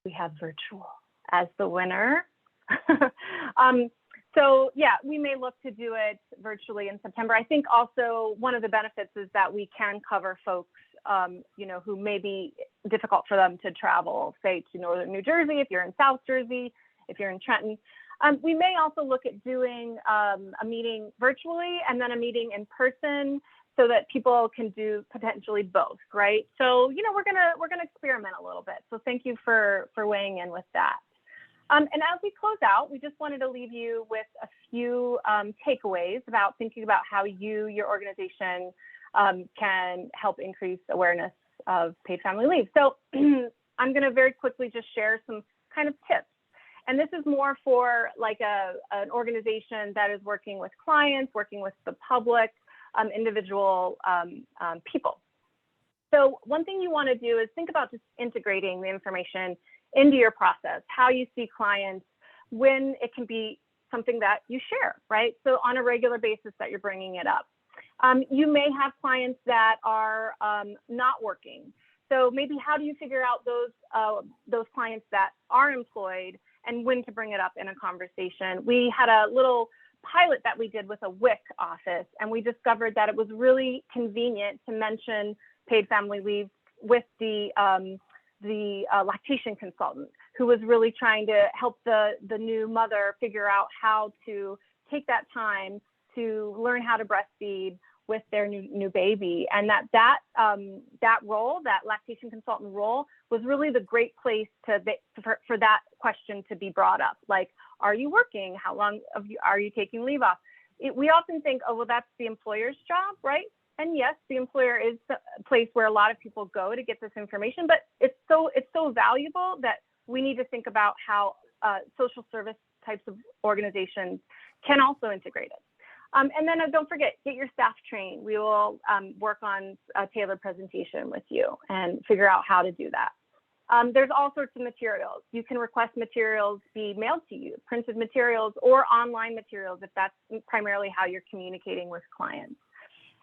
S1: We have virtual as the winner. So yeah, we may look to do it virtually in September. I think also one of the benefits is that we can cover folks, you know, who may be difficult for them to travel, say to Northern New Jersey, if you're in South Jersey, if you're in Trenton. We may also look at doing a meeting virtually and then a meeting in person, so that people can do potentially both, right? So, you know, we're gonna experiment a little bit. So thank you for weighing in with that. And as we close out, we just wanted to leave you with a few takeaways about thinking about how your organization can help increase awareness of paid family leave. So I'm gonna very quickly just share some kind of tips. And this is more for like an organization that is working with clients, working with the public, individual people. So one thing you want to do is think about just integrating the information into your process, how you see clients, when it can be something that you share, right? So on a regular basis that you're bringing it up. You may have clients that are not working. So maybe how do you figure out those clients that are employed and when to bring it up in a conversation? We had a little pilot that we did with a WIC office, and we discovered that it was really convenient to mention paid family leave with the lactation consultant, who was really trying to help the new mother figure out how to take that time to learn how to breastfeed with their new baby. And that role, that lactation consultant role, was really the great place for that question to be brought up. Like, are you working? How long are you taking leave off? We often think, oh, well, that's the employer's job, right? And yes, the employer is the place where a lot of people go to get this information, but it's so valuable that we need to think about how social service types of organizations can also integrate it. And then don't forget, get your staff trained. We will work on a tailored presentation with you and figure out how to do that. There's all sorts of materials. You can request materials be mailed to you, printed materials or online materials if that's primarily how you're communicating with clients.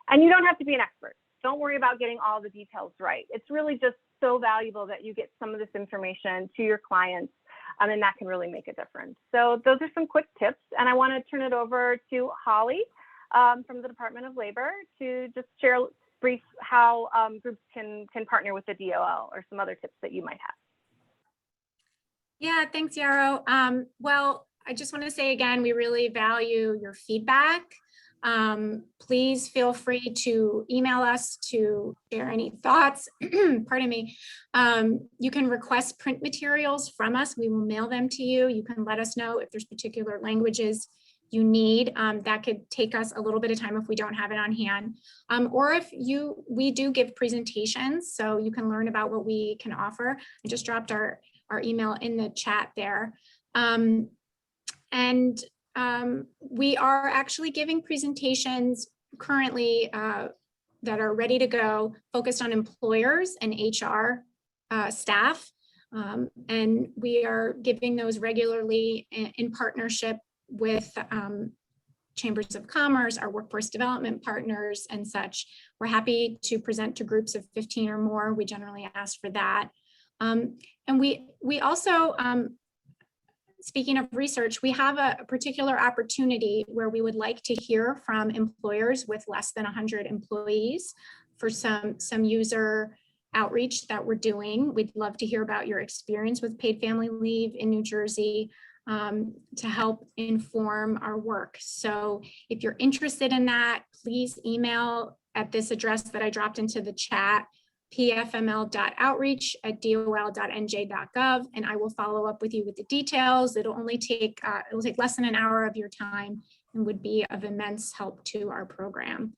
S1: And you don't have to be an expert. Don't worry about getting all the details right. It's really just so valuable that you get some of this information to your clients, and that can really make a difference. So those are some quick tips. And I want to turn it over to Holly from the Department of Labor to just share brief how groups can partner with the DOL, or some other tips that you might have.
S2: Yeah, thanks, Yarrow. Well, I just want to say again, we really value your feedback. Please feel free to email us to share any thoughts. Pardon me. You can request print materials from us. We will mail them to you. You can let us know if there's particular languages you need. That could take us a little bit of time if we don't have it on hand. Or if we do give presentations, so you can learn about what we can offer. I just dropped our email in the chat there. We are actually giving presentations currently that are ready to go, focused on employers and HR staff. And we are giving those regularly in partnership with chambers of commerce, our workforce development partners and such. We're happy to present to groups of 15 or more. We generally ask for that. And we also speaking of research, we have a particular opportunity where we would like to hear from employers with less than 100 employees for some user outreach that we're doing. We'd love to hear about your experience with paid family leave in New Jersey to help inform our work. So if you're interested in that, please email at this address that I dropped into the chat, pfml.outreach@dol.nj.gov, and I will follow up with you with the details. It'll take less than an hour of your time and would be of immense help to our program.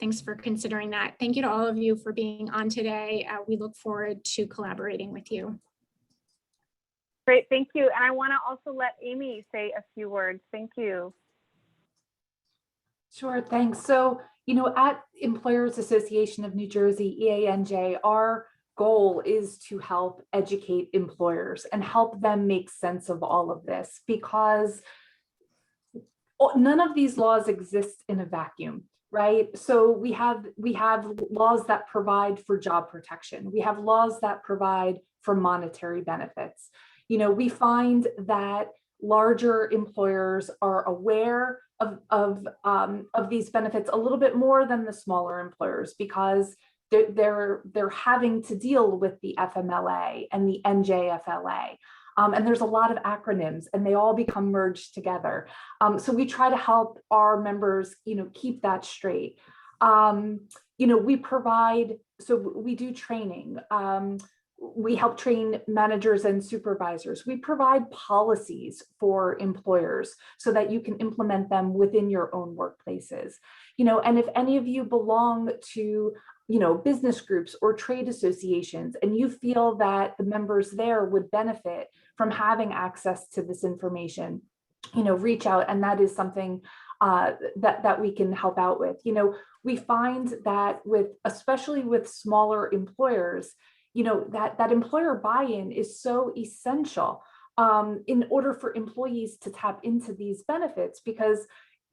S2: Thanks for considering that. Thank you to all of you for being on today. We look forward to collaborating with you.
S1: Great, thank you. And I want to also let Amy say a few words. Thank you.
S3: Sure, thanks. So, at Employers Association of New Jersey, EANJ, our goal is to help educate employers and help them make sense of all of this, because none of these laws exist in a vacuum, right? So we have laws that provide for job protection. We have laws that provide for monetary benefits. We find that larger employers are aware of these benefits a little bit more than the smaller employers, because they're having to deal with the FMLA and the NJFLA. And there's a lot of acronyms and they all become merged together. So we try to help our members, keep that straight. We do training. We help train managers and supervisors. We provide policies for employers so that you can implement them within your own workplaces. And if any of you belong to, business groups or trade associations, and you feel that the members there would benefit from having access to this information, reach out. And that is something that we can help out with. We find that especially with smaller employers, that employer buy-in is so essential in order for employees to tap into these benefits, because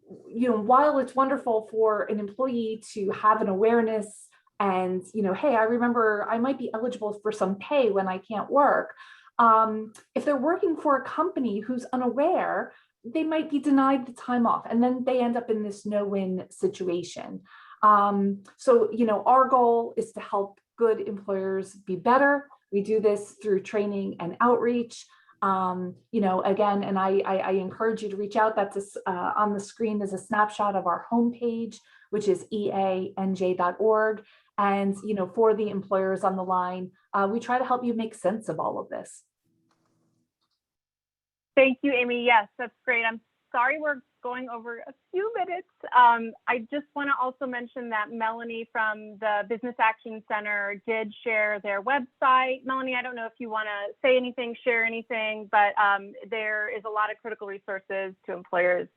S3: while it's wonderful for an employee to have an awareness and hey, I remember I might be eligible for some pay when I can't work, if they're working for a company who's unaware, they might be denied the time off, and then they end up in this no-win situation. So our goal is to help good employers be better. We do this through training and outreach. Again, and I encourage you to reach out. That's on the screen is a snapshot of our homepage, which is eanj.org. And for the employers on the line, we try to help you make sense of all of this.
S1: Thank you, Amy. Yes, that's great. I'm sorry we're going over a few minutes. I just want to also mention that Melanie from the Business Action Center did share their website. Melanie, I don't know if you want to say anything, share anything, but there is a lot of critical resources to employers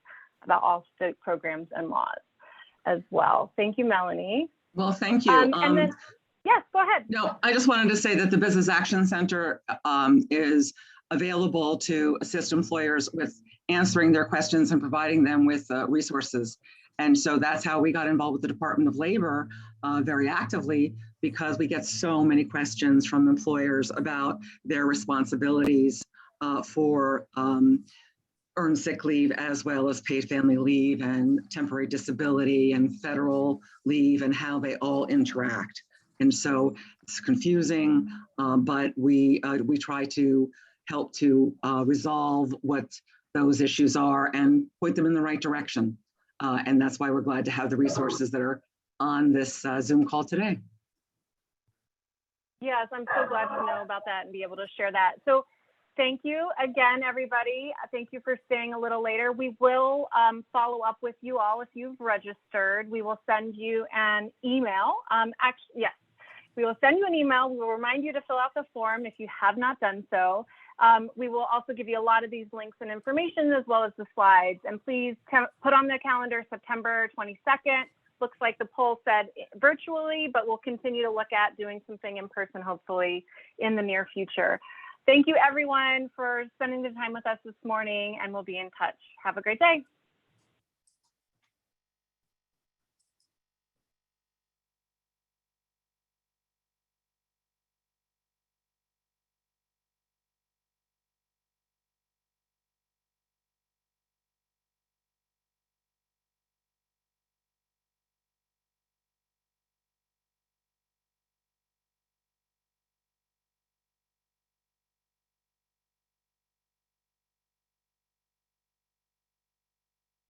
S1: about all state programs and laws as well. Thank you, Melanie.
S8: Well, thank you.
S1: And then, yes, go ahead.
S8: No, I just wanted to say that the Business Action Center is available to assist employers with answering their questions and providing them with resources. And so that's how we got involved with the Department of Labor very actively, because we get so many questions from employers about their responsibilities for earned sick leave, as well as paid family leave and temporary disability and federal leave, and how they all interact. And so it's confusing, but we try to help to resolve what those issues are and point them in the right direction. And that's why we're glad to have the resources that are on this Zoom call today.
S1: Yes, I'm so glad to know about that and be able to share that. So thank you again, everybody. Thank you for staying a little later. We will follow up with you all if you've registered. We will send you an email. Actually, yes, we will send you an email. We will remind you to fill out the form if you have not done so. We will also give you a lot of these links and information, as well as the slides. And please put on the calendar September 22nd. Looks like the poll said virtually, but we'll continue to look at doing something in person, hopefully in the near future. Thank you, everyone, for spending the time with us this morning, and we'll be in touch. Have a great day.